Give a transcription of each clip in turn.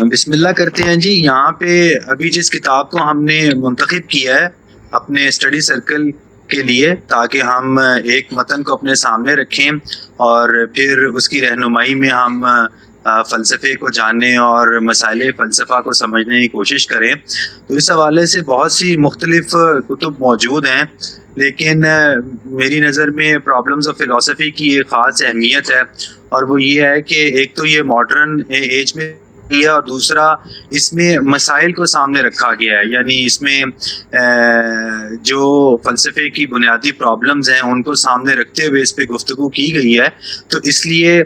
بسم اللہ کرتے ہیں جی. یہاں پہ ابھی جس کتاب کو ہم نے منتخب کیا ہے اپنے اسٹڈی سرکل کے لیے تاکہ ہم ایک متن کو اپنے سامنے رکھیں اور پھر اس کی رہنمائی میں ہم فلسفے کو جاننے اور مسائل فلسفہ کو سمجھنے کی کوشش کریں، تو اس حوالے سے بہت سی مختلف کتب موجود ہیں، لیکن میری نظر میں پرابلمز آف فلسفی کی ایک خاص اہمیت ہے، اور وہ یہ ہے کہ ایک تو یہ ماڈرن ایج میں کیا اور دوسرا اس میں مسائل کو سامنے رکھا گیا ہے، یعنی اس میں جو فلسفے کی بنیادی پرابلمز ہیں ان کو سامنے رکھتے ہوئے اس پہ گفتگو کی گئی ہے. تو اس لیے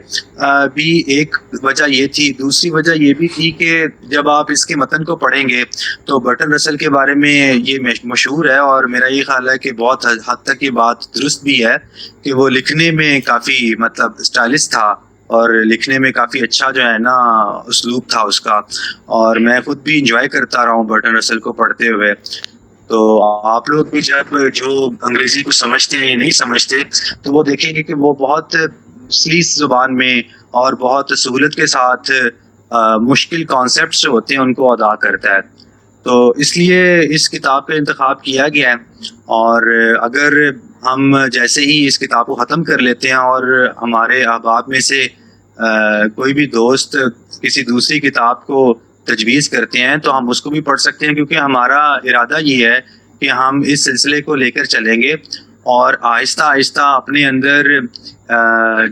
بھی ایک وجہ یہ تھی. دوسری وجہ یہ بھی تھی کہ جب آپ اس کے متن کو پڑھیں گے تو برٹن رسل کے بارے میں یہ مشہور ہے، اور میرا یہ خیال ہے کہ بہت حد تک یہ بات درست بھی ہے کہ وہ لکھنے میں کافی اسٹائلش تھا اور لکھنے میں کافی اچھا جو ہے نا اسلوب تھا اس کا، اور میں خود بھی انجوائے کرتا رہا ہوں برٹن رسل کو پڑھتے ہوئے. تو آپ لوگ بھی جب جو انگریزی کو سمجھتے ہیں یا نہیں سمجھتے تو وہ دیکھیں گے کہ وہ بہت سلیس زبان میں اور بہت سہولت کے ساتھ مشکل کانسیپٹس جو ہوتے ہیں ان کو ادا کرتا ہے. تو اس لیے اس کتاب کا انتخاب کیا گیا ہے، اور اگر ہم جیسے ہی اس کتاب کو ختم کر لیتے ہیں اور ہمارے احباب میں سے کوئی بھی دوست کسی دوسری کتاب کو تجویز کرتے ہیں تو ہم اس کو بھی پڑھ سکتے ہیں، کیونکہ ہمارا ارادہ یہ ہے کہ ہم اس سلسلے کو لے کر چلیں گے اور آہستہ آہستہ اپنے اندر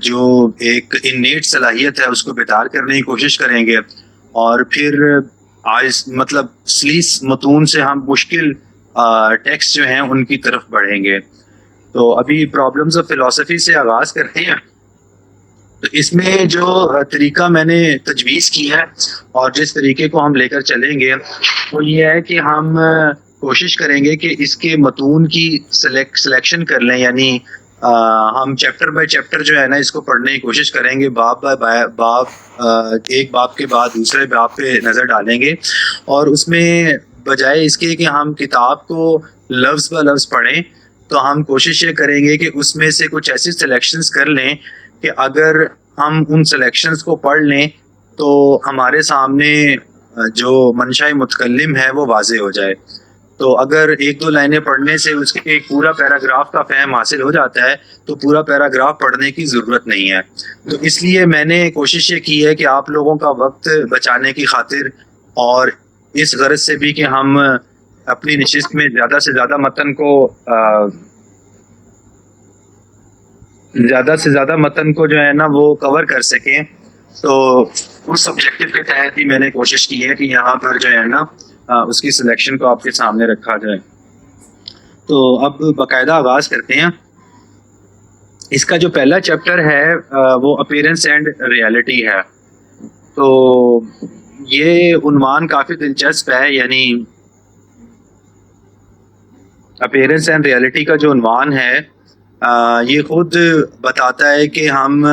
جو ایک انیٹ صلاحیت ہے اس کو بیدار کرنے کی کوشش کریں گے، اور پھر سلیس متون سے ہم مشکل ٹیکسٹ جو ہیں ان کی طرف بڑھیں گے. تو ابھی پرابلمز آف فلسفی سے آغاز کرتے ہیں. تو اس میں جو طریقہ میں نے تجویز کیا ہے اور جس طریقے کو ہم لے کر چلیں گے وہ یہ ہے کہ ہم کوشش کریں گے کہ اس کے متون کی سلیکشن کر لیں، یعنی ہم چیپٹر بائی چیپٹر جو ہے نا اس کو پڑھنے کی کوشش کریں گے، باب بائی باب، ایک باب کے بعد دوسرے باب پہ نظر ڈالیں گے، اور اس میں بجائے اس کے کہ ہم کتاب کو لفظ بہ لفظ پڑھیں تو ہم کوشش یہ کریں گے کہ اس میں سے کچھ ایسی سلیکشنز کر لیں کہ اگر ہم ان سلیکشنز کو پڑھ لیں تو ہمارے سامنے جو منشاء متکلم ہے وہ واضح ہو جائے. تو اگر ایک دو لائنیں پڑھنے سے اس کے ایک پورا پیراگراف کا فہم حاصل ہو جاتا ہے تو پورا پیراگراف پڑھنے کی ضرورت نہیں ہے. تو اس لیے میں نے کوشش یہ کی ہے کہ آپ لوگوں کا وقت بچانے کی خاطر اور اس غرض سے بھی کہ ہم اپنی نشست میں زیادہ سے زیادہ متن کو جو ہے نا وہ کور کر سکیں، تو اس سبجیکٹو کے تحت ہی میں نے کوشش کی ہے کہ یہاں پر جو ہے نا اس کی سلیکشن کو آپ کے سامنے رکھا جائے. تو اب باقاعدہ آغاز کرتے ہیں. اس کا جو پہلا چیپٹر ہے وہ اپیرنس اینڈ ریالٹی ہے. تو یہ عنوان کافی دلچسپ ہے، یعنی اپیرنس اینڈ ریالٹی کا جو عنوان ہے یہ خود بتاتا ہے کہ ہم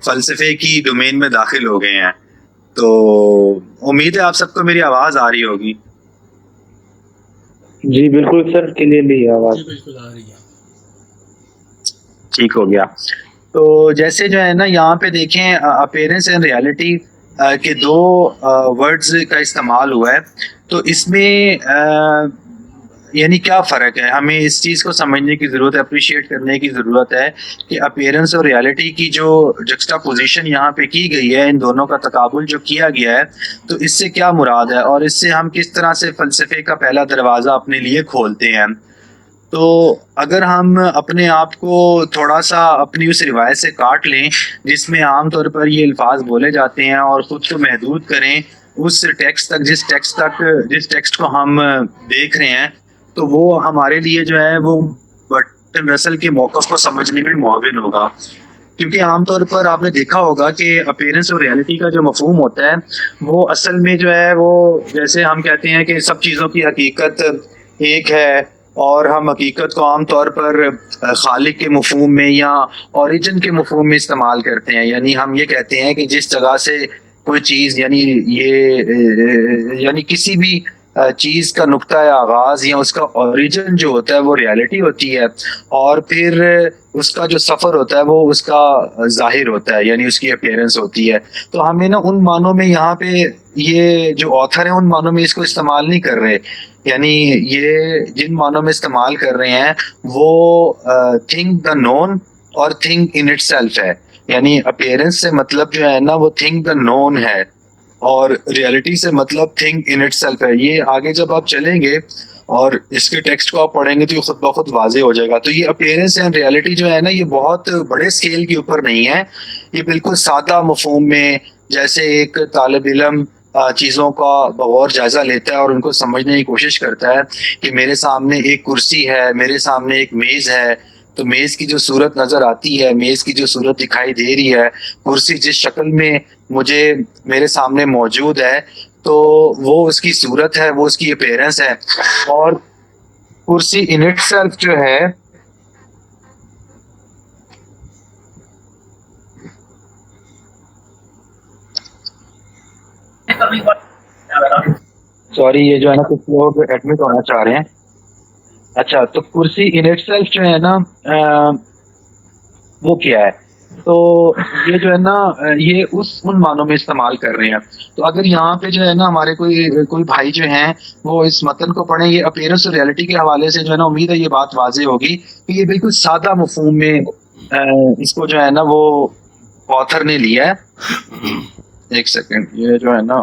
فلسفے کی ڈومین میں داخل ہو گئے ہیں. تو امید ہے آپ سب کو میری آواز آ رہی ہوگی. جی بالکل سر، کلیئرلی آواز بالکل آ رہی ہے. ٹھیک ہو گیا. تو جیسے جو ہے نا یہاں پہ دیکھیں اپیرنس اینڈ ریالٹی کے دو ورڈز کا استعمال ہوا ہے. تو اس میں یعنی کیا فرق ہے، ہمیں اس چیز کو سمجھنے کی ضرورت ہے، اپریشیٹ کرنے کی ضرورت ہے کہ اپیرنس اور ریالٹی کی جو جکسٹا پوزیشن یہاں پہ کی گئی ہے، ان دونوں کا تقابل جو کیا گیا ہے، تو اس سے کیا مراد ہے اور اس سے ہم کس طرح سے فلسفے کا پہلا دروازہ اپنے لیے کھولتے ہیں. تو اگر ہم اپنے آپ کو تھوڑا سا اپنی اس روایت سے کاٹ لیں جس میں عام طور پر یہ الفاظ بولے جاتے ہیں اور خود کو محدود کریں اس ٹیکسٹ تک جس ٹیکسٹ کو ہم دیکھ رہے ہیں، تو وہ ہمارے لیے جو ہے وہ برٹن رسل کے موقف کو سمجھنے میں معاون ہوگا. کیونکہ عام طور پر آپ نے دیکھا ہوگا کہ اپیرنس اور ریالٹی کا جو مفہوم ہوتا ہے وہ اصل میں جو ہے وہ جیسے ہم کہتے ہیں کہ سب چیزوں کی حقیقت ایک ہے، اور ہم حقیقت کو عام طور پر خالق کے مفہوم میں یا اوریجن کے مفہوم میں استعمال کرتے ہیں. یعنی ہم یہ کہتے ہیں کہ جس جگہ سے کوئی چیز یعنی کسی بھی چیز کا نقطہ آغاز یا اس کا اوریجن جو ہوتا ہے وہ ریالٹی ہوتی ہے، اور پھر اس کا جو سفر ہوتا ہے وہ اس کا ظاہر ہوتا ہے، یعنی اس کی اپیرنس ہوتی ہے۔ تو ہمیں نا ان معنوں میں یہاں پہ یہ جو آتھر ہیں ان معنوں میں اس کو استعمال نہیں کر رہے، یعنی یہ جن معنوں میں استعمال کر رہے ہیں وہ تھنگ دا نون اور تھنگ ان اٹ سیلف ہے، یعنی اپیرنس سے مطلب جو ہے نا وہ تھنگ دا نون ہے، اور ریالٹی سے مطلب تھنگ ان اٹ سیلف ہے۔ یہ آگے جب آپ چلیں گے اور اس کے ٹیکسٹ کو آپ پڑھیں گے تو یہ خود بخود واضح ہو جائے گا۔ تو یہ اپیرنس اینڈ ریالٹی جو ہے نا یہ بہت بڑے اسکیل کے اوپر نہیں ہے، یہ بالکل سادہ مفہوم میں، جیسے ایک طالب علم چیزوں کا بغور جائزہ لیتا ہے اور ان کو سمجھنے کی کوشش کرتا ہے کہ میرے سامنے ایک کرسی ہے، میرے سامنے ایک میز ہے، تو میز کی جو صورت نظر آتی ہے، میز کی جو صورت دکھائی دے رہی ہے، کرسی جس شکل میں مجھے میرے سامنے موجود ہے تو وہ اس کی صورت ہے، وہ اس کی اپیرنس ہے، اور کرسی ان اٹ سیلف جو ہے سوری یہ جو ہے نا کچھ لوگ ایڈمٹ ہونا چاہ رہے ہیں۔ اچھا، تو کرسی ان اٹ سیلف جو ہے نا وہ کیا ہے؟ تو یہ جو ہے نا یہ ان معنوں میں استعمال کر رہے ہیں۔ تو اگر یہاں پہ جو ہے نا ہمارے کوئی بھائی جو ہیں وہ اس متن کو پڑھیں، یہ اپیرنس اور ریالٹی کے حوالے سے جو ہے نا امید ہے یہ بات واضح ہوگی کہ یہ بالکل سادہ مفہوم میں اس کو جو ہے نا وہ آتھر نے لیا ہے۔ ایک سیکنڈ، یہ جو ہے نا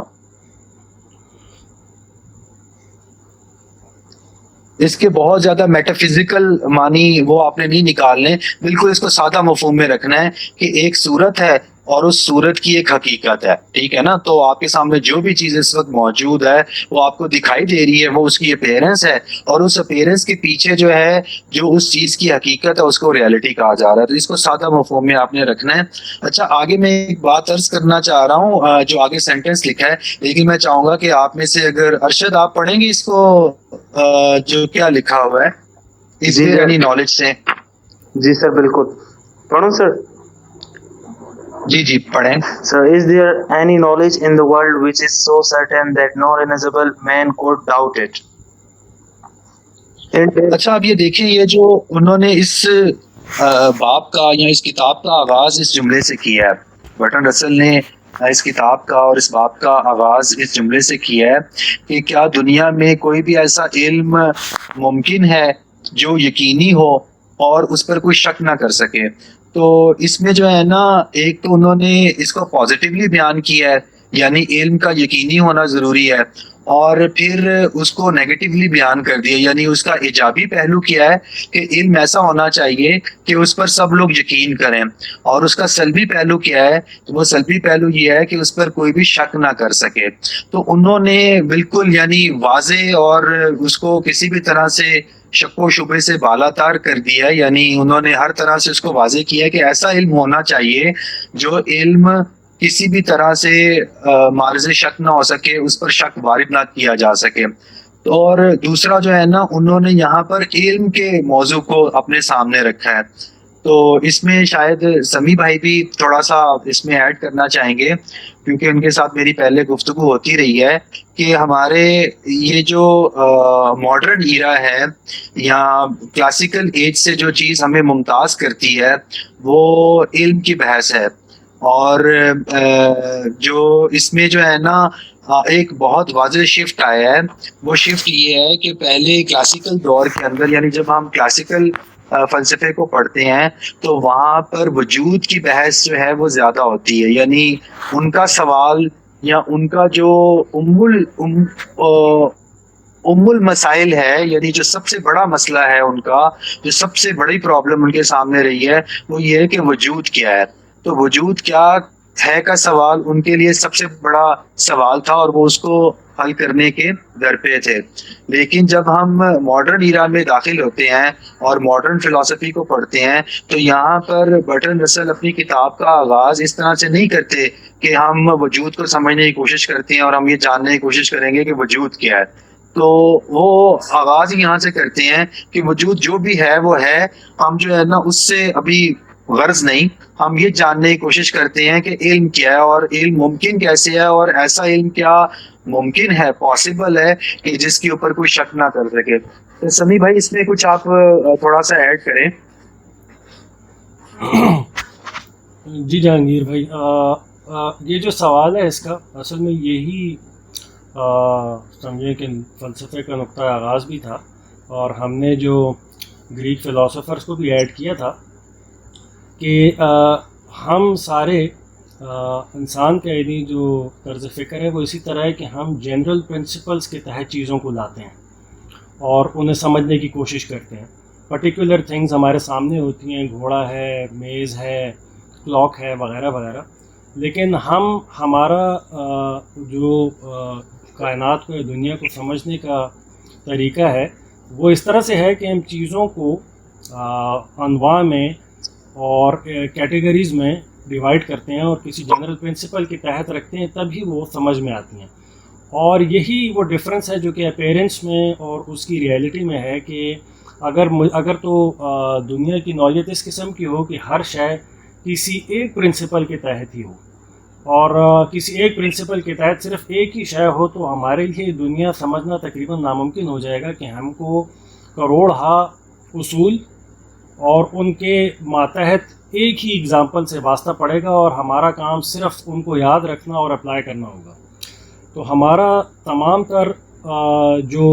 اس کے بہت زیادہ میٹافزیکل معنی وہ آپ نے نہیں نکالنے، بالکل اس کو سادہ مفہوم میں رکھنا ہے کہ ایک صورت ہے اور اس صورت کی ایک حقیقت ہے، ٹھیک ہے نا؟ تو آپ کے سامنے جو بھی چیز اس وقت موجود ہے وہ آپ کو دکھائی دے رہی ہے، وہ اس کی اپیرنس ہے، اور اس اپیرنس کے پیچھے جو ہے جو اس چیز کی حقیقت ہے اس کو ریالٹی کہا جا رہا ہے۔ تو اس کو سادہ مفہوم میں آپ نے رکھنا ہے۔ اچھا، آگے میں ایک بات عرض کرنا چاہ رہا ہوں، جو آگے سینٹینس لکھا ہے، لیکن میں چاہوں گا کہ آپ میں سے اگر ارشد آپ پڑھیں گے اس کو، جو کیا لکھا ہوا ہے اس جی یعنی نالج سے۔ جی سر، بالکل پڑھوں سر؟ جی پڑھیں۔ Sir, is there any knowledge in the world which is so certain that no reasonable man could doubt it? اچھا، اب یہ دیکھیں، یہ جو انہوں نے اس باب کا یا اس کتاب کا آغاز اس جملے سے کیا ہے، برٹن رسل نے اس کتاب کا اور اس باب کا آغاز اس جملے سے کیا ہے کہ کیا دنیا میں کوئی بھی ایسا علم ممکن ہے جو یقینی ہو اور اس پر کوئی شک نہ کر سکے؟ تو اس میں جو ہے نا ایک تو انہوں نے اس کو پازیٹیولی بیان کیا ہے، یعنی علم کا یقینی ہونا ضروری ہے، اور پھر اس کو نیگیٹیولی بیان کر دیا، یعنی اس کا ایجابی پہلو کیا ہے کہ علم ایسا ہونا چاہیے کہ اس پر سب لوگ یقین کریں، اور اس کا سلبی پہلو کیا ہے؟ تو وہ سلبی پہلو یہ ہے کہ اس پر کوئی بھی شک نہ کر سکے۔ تو انہوں نے بالکل یعنی واضح اور اس کو کسی بھی طرح سے شک و شبے سے بالا تار کر دیا، یعنی انہوں نے ہر طرح سے اس کو واضح کیا کہ ایسا علم ہونا چاہیے جو علم کسی بھی طرح سے معرض شک نہ ہو سکے، اس پر شک وارد نہ کیا جا سکے۔ اور دوسرا جو ہے نا انہوں نے یہاں پر علم کے موضوع کو اپنے سامنے رکھا ہے۔ تو اس میں شاید سمی بھائی بھی تھوڑا سا اس میں ایڈ کرنا چاہیں گے، کیونکہ ان کے ساتھ میری پہلے گفتگو ہوتی رہی ہے کہ ہمارے یہ جو ماڈرن ایرا ہے یا کلاسیکل ایج سے جو چیز ہمیں ممتاز کرتی ہے وہ علم کی بحث ہے، اور جو اس میں جو ہے نا ایک بہت واضح شفٹ آیا ہے، وہ شفٹ یہ ہے کہ پہلے کلاسیکل دور کے اندر، یعنی جب ہم کلاسیکل فلسفے کو پڑھتے ہیں تو وہاں پر وجود کی بحث جو ہے وہ زیادہ ہوتی ہے، یعنی ان کا سوال یا ان کا جو ام المسائل ہے، یعنی جو سب سے بڑا مسئلہ ہے ان کا، جو سب سے بڑی پرابلم ان کے سامنے رہی ہے وہ یہ ہے کہ وجود کیا ہے۔ تو وجود کیا ہے کا سوال ان کے لیے سب سے بڑا سوال تھا، اور وہ اس کو حل کرنے کے درپے تھے۔ لیکن جب ہم ماڈرن ایرا میں داخل ہوتے ہیں اور ماڈرن فلسفی کو پڑھتے ہیں تو یہاں پر برٹن رسل اپنی کتاب کا آغاز اس طرح سے نہیں کرتے کہ ہم وجود کو سمجھنے کی کوشش کرتے ہیں اور ہم یہ جاننے کی کوشش کریں گے کہ وجود کیا ہے۔ تو وہ آغاز یہاں سے کرتے ہیں کہ وجود جو بھی ہے وہ ہے، ہم جو ہے نا اس سے ابھی غرض نہیں، ہم یہ جاننے کی کوشش کرتے ہیں کہ علم کیا ہے اور علم ممکن کیسے ہے، اور ایسا علم کیا ممکن ہے, پاسبل ہے کہ جس کے اوپر کوئی شک نہ کر سکے. تو سمی بھائی اس میں کچھ آپ تھوڑا سا ایڈ کریں. جی جہانگیر بھائی, یہ جو سوال ہے اس کا اصل میں یہی سمجھیں کہ فلسفے کا نقطہ آغاز بھی تھا, اور ہم نے جو گریک فلاسفرز کو بھی ایڈ کیا تھا کہ ہم سارے انسان کا یعنی جو طرز فکر ہے وہ اسی طرح ہے کہ ہم جنرل پرنسپلز کے تحت چیزوں کو لاتے ہیں اور انہیں سمجھنے کی کوشش کرتے ہیں. پرٹیکولر تھنگز ہمارے سامنے ہوتی ہیں, گھوڑا ہے, میز ہے, کلاک ہے, وغیرہ وغیرہ, لیکن ہمارا جو کائنات کو, دنیا کو سمجھنے کا طریقہ ہے وہ اس طرح سے ہے کہ ہم چیزوں کو انواع میں اور کیٹیگریز میں ڈیوائڈ کرتے ہیں اور کسی جنرل پرنسپل کے تحت رکھتے ہیں, تبھی وہ سمجھ میں آتی ہیں. اور یہی وہ ڈفرینس ہے جو کہ اپیرنس میں اور اس کی ریئلٹی میں ہے کہ اگر تو دنیا کی نوعیت اس قسم کی ہو کہ ہر شے کسی ایک پرنسپل کے تحت ہی ہو, اور کسی ایک پرنسپل کے تحت صرف ایک ہی شے ہو, تو ہمارے لیے دنیا سمجھنا تقریباً ناممکن ہو جائے گا کہ ہم کو کروڑہا اصول اور ان کے ماتحت ایک ہی اگزامپل سے واسطہ پڑے گا, اور ہمارا کام صرف ان کو یاد رکھنا اور اپلائی کرنا ہوگا. تو ہمارا تمام تر جو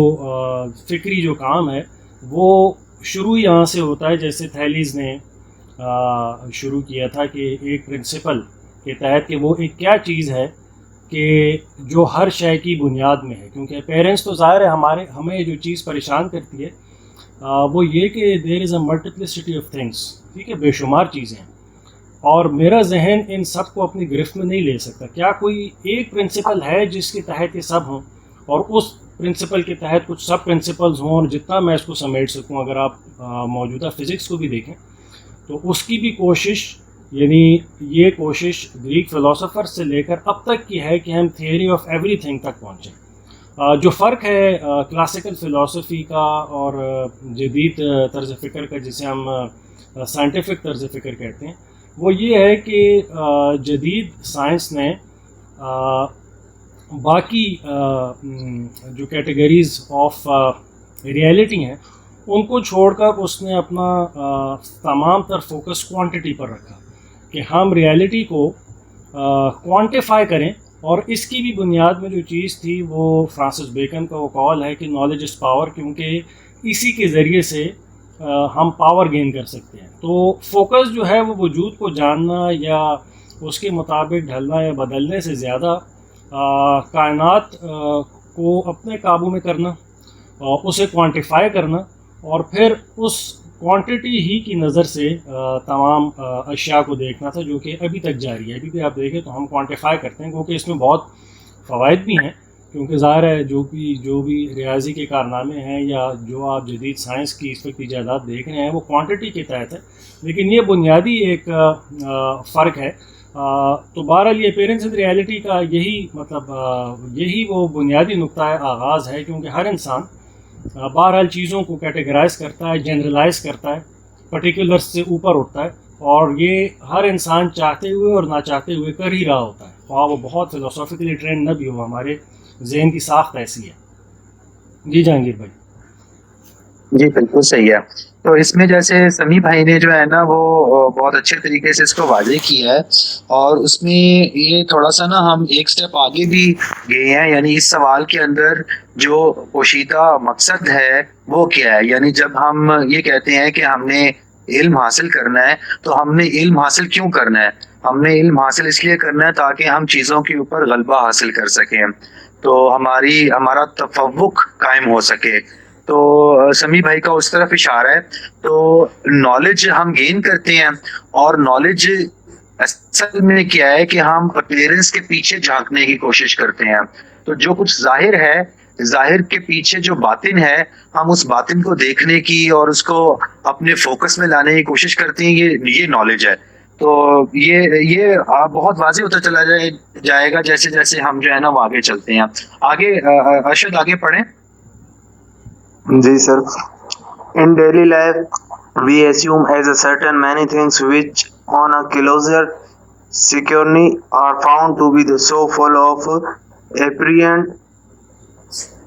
فکری جو کام ہے وہ شروع یہاں سے ہوتا ہے, جیسے تھیلیز نے شروع کیا تھا کہ ایک پرنسپل کے تحت کہ وہ ایک کیا چیز ہے کہ جو ہر شے کی بنیاد میں ہے. کیونکہ پیرنٹس تو ظاہر ہے ہمیں جو چیز پریشان کرتی ہے وہ یہ کہ دیر از اے ملٹیپلسٹی آف تھنگس, ٹھیک ہے, بے شمار چیزیں ہیں, اور میرا ذہن ان سب کو اپنی گرفت میں نہیں لے سکتا. کیا کوئی ایک پرنسپل ہے جس کے تحت یہ سب ہوں, اور اس پرنسپل کے تحت کچھ سب پرنسپلز ہوں, اور جتنا میں اس کو سمیٹ سکوں. اگر آپ موجودہ فزکس کو بھی دیکھیں تو اس کی بھی کوشش, یعنی یہ کوشش گریک فلاسفر سے لے کر اب تک کی ہے کہ ہم تھیوری آف ایوری تھنگ تک پہنچیں. جو فرق ہے کلاسیکل فلاسفی کا اور جدید طرز فکر کا, جسے ہم سائنٹیفک طرز فکر کہتے ہیں, وہ یہ ہے کہ جدید سائنس نے باقی جو کیٹیگریز آف ریئلٹی ہیں ان کو چھوڑ کر اس نے اپنا تمام تر فوکس کوانٹٹی پر رکھا کہ ہم ریئلٹی کو کوانٹیفائی کریں. اور اس کی بھی بنیاد میں جو چیز تھی وہ فرانسس بیکن کا وہ قول ہے کہ نالج از پاور, کیونکہ اسی کے ذریعے سے ہم پاور گین کر سکتے ہیں. تو فوکس جو ہے وہ وجود کو جاننا یا اس کے مطابق ڈھلنا یا بدلنے سے زیادہ کائنات کو اپنے قابو میں کرنا, اسے کوانٹیفائی کرنا, اور پھر اس کوانٹٹی ہی کی نظر سے تمام اشیاء کو دیکھنا تھا, جو کہ ابھی تک جاری ہے. ابھی بھی آپ دیکھیں تو ہم کوانٹیفائی کرتے ہیں, کیونکہ اس میں بہت فوائد بھی ہیں, کیونکہ ظاہر ہے جو بھی ریاضی کے کارنامے ہیں یا جو آپ جدید سائنس کی اس وقت ایجادات دیکھ رہے ہیں وہ کوانٹٹی کے تحت ہے. لیکن یہ بنیادی ایک فرق ہے. تو بہرحال یہ اپیرنس اینڈ ریئلٹی کا یہی مطلب یہی وہ بنیادی نقطہ آغاز ہے, کیونکہ ہر انسان بہرحال چیزوں کو کیٹیگرائز کرتا ہے, جنرلائز کرتا ہے, پرٹیکولرز سے اوپر اٹھتا ہے, اور یہ ہر انسان چاہتے ہوئے اور نہ چاہتے ہوئے کر ہی رہا ہوتا ہے, خواہ وہ بہت فلسافیکلی ٹرینڈ نہ بھی ہو. ہمارے ذہن کی ساخت ایسی ہے. جی جہانگیر بھائی. جی بالکل صحیح ہے. تو اس میں جیسے سمی بھائی نے جو ہے نا وہ بہت اچھے طریقے سے اس کو واضح کیا ہے, اور اس میں یہ تھوڑا سا نا ہم ایک سٹیپ آگے بھی گئے ہیں. یعنی اس سوال کے اندر جو پوشیدہ مقصد ہے وہ کیا ہے. یعنی جب ہم یہ کہتے ہیں کہ ہم نے علم حاصل کرنا ہے, تو ہم نے علم حاصل کیوں کرنا ہے؟ ہم نے علم حاصل اس لیے کرنا ہے تاکہ ہم چیزوں کے اوپر غلبہ حاصل کر سکیں, تو ہمارا تفوق قائم ہو سکے. تو سمی بھائی کا اس طرف اشارہ ہے. تو نالج ہم گین کرتے ہیں, اور نالج اصل میں کیا ہے کہ ہم اپیرنس کے پیچھے جھانکنے کی کوشش کرتے ہیں. تو جو کچھ ظاہر ہے, ظاہر کے پیچھے جو باطن ہے, ہم اس باطن کو دیکھنے کی اور اس کو اپنے فوکس میں لانے کی کوشش کرتے ہیں. یہ نالج ہے. تو یہ بہت واضح ہوتا چلا جائے گا جیسے جیسے ہم جو ہے نا وہ آگے چلتے ہیں. آگے ارشد آگے پڑھیں. جی sir. In daily life, we assume as a certain many things which on a closer scrutiny are found to be so full of apparent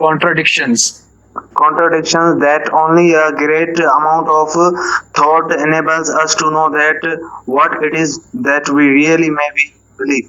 Contradictions. Contradictions. That only a great amount of thought enables us to know that what it is that we really may be believe.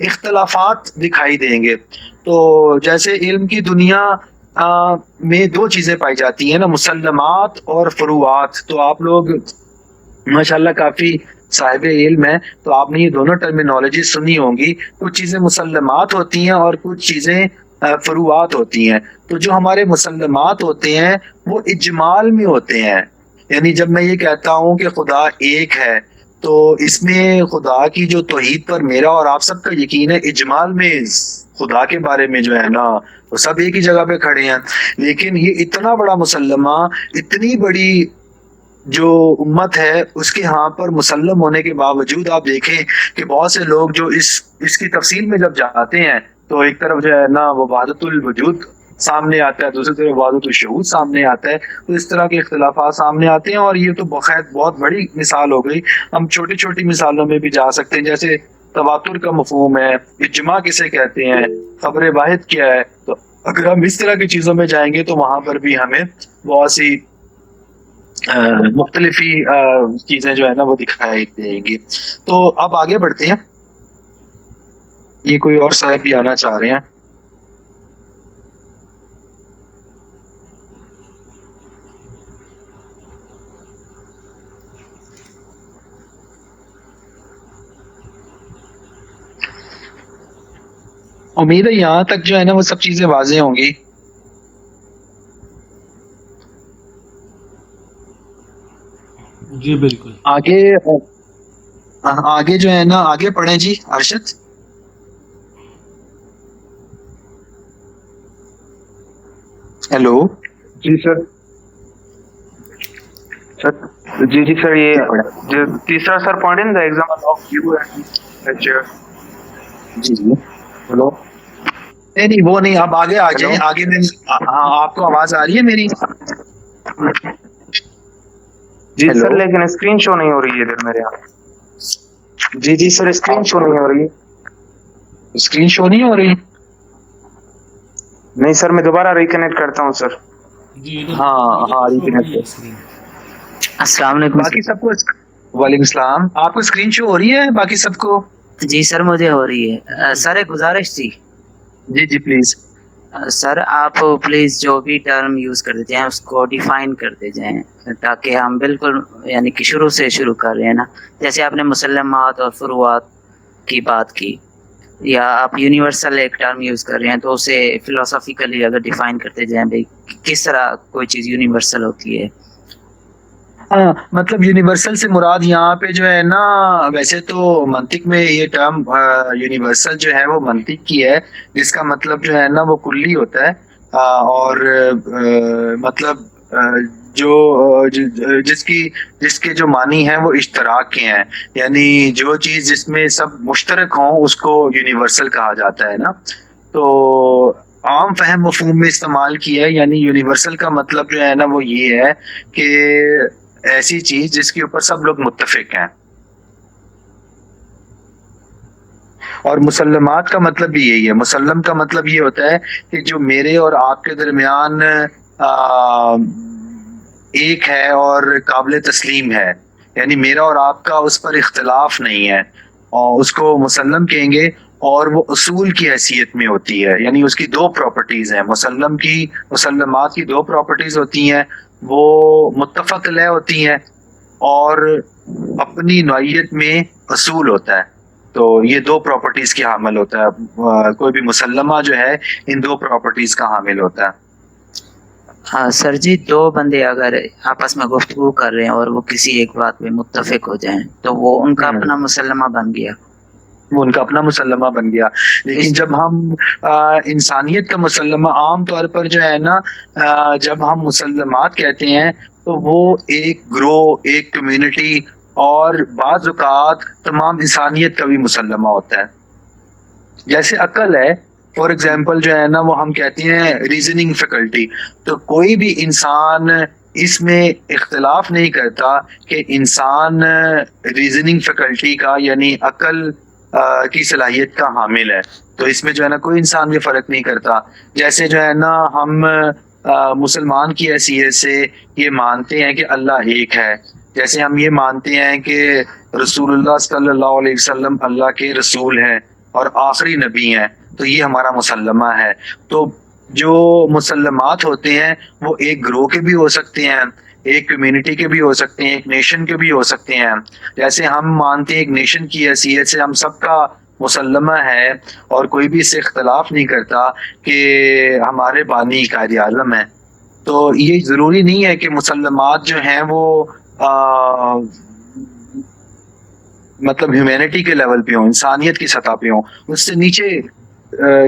اختلافات دکھائی دیں گے. تو جیسے علم کی دنیا میں دو چیزیں پائی جاتی ہیں نا، مسلمات اور فروعات. تو آپ لوگ ماشاءاللہ کافی صاحب علم ہے، تو آپ نے یہ دونوں ٹرمینالوجی سنی ہوں گی. کچھ چیزیں مسلمات ہوتی ہیں اور کچھ چیزیں فروعات ہوتی ہیں. تو جو ہمارے مسلمات ہوتے ہیں وہ اجمال میں ہوتے ہیں. یعنی جب میں یہ کہتا ہوں کہ خدا ایک ہے، تو اس میں خدا کی جو توحید پر میرا اور آپ سب کا یقین ہے. اجمال میں خدا کے بارے میں جو ہے نا وہ سب ایک ہی جگہ پہ کھڑے ہیں. لیکن یہ اتنا بڑا مسلمہ، اتنی بڑی جو امت ہے، اس کے ہاں پر مسلم ہونے کے باوجود آپ دیکھیں کہ بہت سے لوگ جو اس کی تفصیل میں جب جاتے ہیں تو ایک طرف جو ہے نا وہ وحدت الوجود سامنے آتا ہے، دوسری طرف وحدت الشہود سامنے آتا ہے. تو اس طرح کے اختلافات سامنے آتے ہیں، اور یہ تو بخیر بہت بڑی مثال ہو گئی. ہم چھوٹی چھوٹی مثالوں میں بھی جا سکتے ہیں، جیسے تواتر کا مفہوم ہے، اجماع کسے کہتے ہیں، خبر واحد کیا ہے. تو اگر ہم اس طرح کی چیزوں میں جائیں گے تو وہاں پر بھی ہمیں بہت سی مختلف ہی چیزیں جو ہے نا وہ دکھائی دیں گی. تو اب آگے بڑھتے ہیں. یہ کوئی اور صاحب بھی آنا چاہ رہے ہیں؟ امید ہے یہاں تک جو ہے نا وہ سب چیزیں واضح ہوں گی. جی بالکل. آگے جو ہے نا آگے پڑھیں جی ارشد. ہیلو. جی سر. جی سر، یہ جو تیسرا sir point in the example of you and جی جی ہلو. نہیں وہ نہیں، اب آگے آ جائیں. آگے میں آپ کو آواز آ رہی ہے میری؟ جی سر، لیکن اسکرین شو نہیں ہو رہی ہے ادھر میرے یہاں. جی سر، اسکرین شو نہیں ہو رہی. اسکرین شو نہیں ہو رہی؟ نہیں سر، میں دوبارہ ریکنیکٹ کرتا ہوں سر. ہاں ریکنیکٹ. السلام علیکم. باقی سب کو وعلیکم السلام. آپ کو اسکرین شو ہو رہی ہے باقی سب کو؟ جی سر مجھے ہو رہی ہے. سر ایک گزارش تھی. جی پلیز. سر آپ پلیز جو بھی ٹرم یوز کرتے جائیں اس کو ڈیفائن کرتے جائیں، تاکہ ہم بالکل یعنی کہ شروع سے شروع کر رہے ہیں نا. جیسے آپ نے مسلمات اور فروعات کی بات کی، یا آپ یونیورسل ایک ٹرم یوز کر رہے ہیں تو اسے فلسافیکلی اگر ڈیفائن کرتے جائیں بھائی کس طرح کوئی چیز یونیورسل ہوتی ہے. ہاں مطلب یونیورسل سے مراد یہاں پہ جو ہے نا، ویسے تو منطق میں یہ ٹرم یونیورسل جو ہے وہ منطق کی ہے، جس کا مطلب جو ہے نا وہ کلی ہوتا ہے. اور مطلب جو جس کے جو معنی ہیں وہ اشتراک کے ہیں. یعنی جو چیز جس میں سب مشترک ہوں اس کو یونیورسل کہا جاتا ہے نا. تو عام فہم مفہوم میں استعمال کیا ہے. یعنی یونیورسل کا مطلب جو ہے نا وہ یہ ہے کہ ایسی چیز جس کے اوپر سب لوگ متفق ہیں. اور مسلمات کا مطلب بھی یہی ہے. مسلم کا مطلب یہ ہوتا ہے کہ جو میرے اور آپ کے درمیان ایک ہے اور قابل تسلیم ہے، یعنی میرا اور آپ کا اس پر اختلاف نہیں ہے، اور اس کو مسلم کہیں گے. اور وہ اصول کی حیثیت میں ہوتی ہے. یعنی اس کی دو پراپرٹیز ہیں. مسلمات کی دو پراپرٹیز ہوتی ہیں، وہ متفق علیہ ہوتی ہیں اور اپنی نوعیت میں اصول ہوتا ہے. تو یہ دو پراپرٹیز کی حامل ہوتا ہے. کوئی بھی مسلمہ جو ہے ان دو پراپرٹیز کا حامل ہوتا ہے. ہاں سر جی، دو بندے اگر آپس میں گفتگو کر رہے ہیں اور وہ کسی ایک بات پہ متفق ہو جائیں تو وہ ان کا اپنا مسلمہ بن گیا. وہ ان کا اپنا مسلمہ بن گیا. لیکن جب ہم انسانیت کا مسلمہ عام طور پر جو ہے نا جب ہم مسلمات کہتے ہیں تو وہ ایک گروہ، ایک کمیونٹی اور بعض اوقات تمام انسانیت کا بھی مسلمہ ہوتا ہے. جیسے عقل ہے فار ایگزامپل جو ہے نا وہ ہم کہتے ہیں ریزننگ فیکلٹی. تو کوئی بھی انسان اس میں اختلاف نہیں کرتا کہ انسان ریزننگ فیکلٹی کا یعنی عقل کی صلاحیت کا حامل ہے. تو اس میں جو ہے نا کوئی انسان بھی فرق نہیں کرتا. جیسے جو ہے نا ہم مسلمان کی حیثیت سے یہ مانتے ہیں کہ اللہ ایک ہے، جیسے ہم یہ مانتے ہیں کہ رسول اللہ صلی اللہ علیہ وسلم اللہ کے رسول ہیں، اور آخری نبی ہیں. تو یہ ہمارا مسلمہ ہے. تو جو مسلمات ہوتے ہیں وہ ایک گروہ کے بھی ہو سکتے ہیں, ایک کمیونٹی کے بھی ہو سکتے ہیں, ایک نیشن کے بھی ہو سکتے ہیں. جیسے ہم مانتے ہیں ایک نیشن کی حیثیت سے ہم سب کا مسلمہ ہے اور کوئی بھی اس سے اختلاف نہیں کرتا کہ ہمارے بانی قائد اعظم ہیں. تو یہ ضروری نہیں ہے کہ مسلمات جو ہیں وہ مطلب ہیومینٹی کے لیول پہ ہوں, انسانیت کی سطح پہ ہوں. اس سے نیچے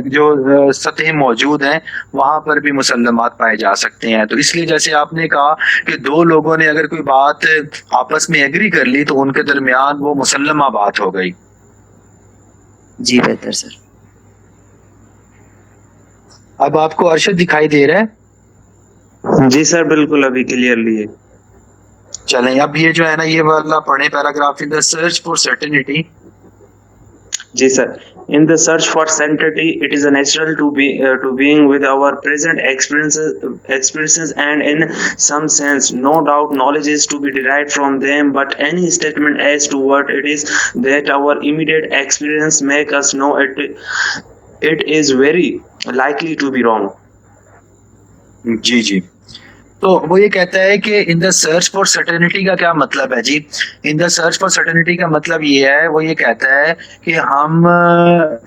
جو سطحیں موجود ہیں وہاں پر بھی مسلمات پائے جا سکتے ہیں. تو اس لیے جیسے آپ نے کہا کہ دو لوگوں نے اگر کوئی بات آپس میں ایگری کر لی تو ان کے درمیان وہ مسلمہ بات ہو گئی. جی بہتر سر. اب آپ کو ارشد دکھائی دے رہا ہے؟ جی سر بالکل ابھی کلیئرلی ہے. چلیں اب یہ جو ہے نا یہ والا پڑھیں paragraph. In the search for certainty. جی sir. In the search for certainty, it is natural to being with our present experiences, and in some sense, no doubt, knowledge is to be derived from them. But any statement as to what it is that our immediate experience make us know it is very likely to be wrong. جی جی. تو وہ یہ کہتا ہے کہ in the search for certainty کا کیا مطلب ہے جی. ان دا سرچ فار سرٹنٹی کا مطلب یہ ہے, وہ یہ کہتا ہے کہ ہم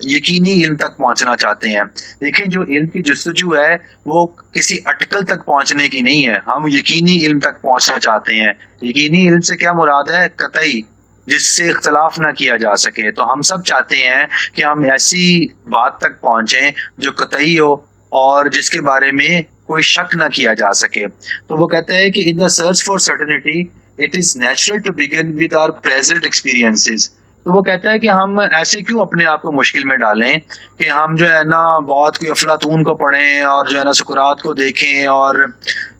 یقینی علم تک پہنچنا چاہتے ہیں. دیکھیں جو علم کی جستجو ہے وہ کسی اٹکل تک پہنچنے کی نہیں ہے, ہم یقینی علم تک پہنچنا چاہتے ہیں. یقینی علم سے کیا مراد ہے؟ قطعی, جس سے اختلاف نہ کیا جا سکے. تو ہم سب چاہتے ہیں کہ ہم ایسی بات تک پہنچیں جو قطعی ہو اور جس کے بارے میں کوئی شک نہ کیا جا سکے. تو وہ کہتا ہے کہ in the search for certainty it is natural to begin with our present experiences. تو وہ کہتا ہے کہ ہم ایسے کیوں اپنے آپ کو مشکل میں ڈالیں کہ ہم جو ہے نا بہت کوئی افلاطون کو پڑھیں اور جو ہے نا سقراط کو دیکھیں اور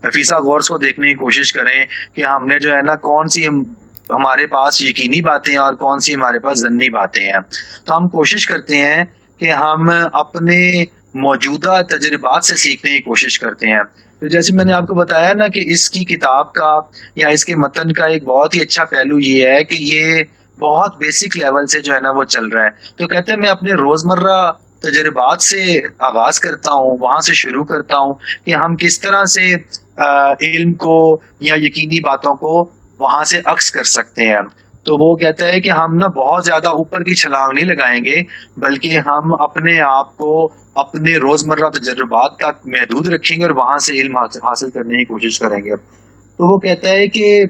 فیثاغورس کو دیکھنے کی کوشش کریں کہ ہم نے جو ہے نا کون سی ہمارے پاس یقینی باتیں اور کون سی ہمارے پاس ظنی باتیں ہیں. تو ہم کوشش کرتے ہیں کہ ہم اپنے موجودہ تجربات سے سیکھنے کی کوشش کرتے ہیں. تو جیسے میں نے آپ کو بتایا نا کہ اس کی کتاب کا یا اس کے متن کا ایک بہت ہی اچھا پہلو یہ ہے کہ یہ بہت بیسک لیول سے جو ہے نا وہ چل رہا ہے. تو کہتے ہیں میں اپنے روزمرہ تجربات سے آغاز کرتا ہوں, وہاں سے شروع کرتا ہوں کہ ہم کس طرح سے علم کو یا یقینی باتوں کو وہاں سے عکس کر سکتے ہیں. تو وہ کہتا ہے کہ ہم نا بہت زیادہ اوپر کی چھلانگ نہیں لگائیں گے, بلکہ ہم اپنے آپ کو اپنے روزمرہ تجربات تک محدود رکھیں گے اور وہاں سے علم حاصل کرنے کی کوشش کریں گے. تو وہ کہتا ہے کہ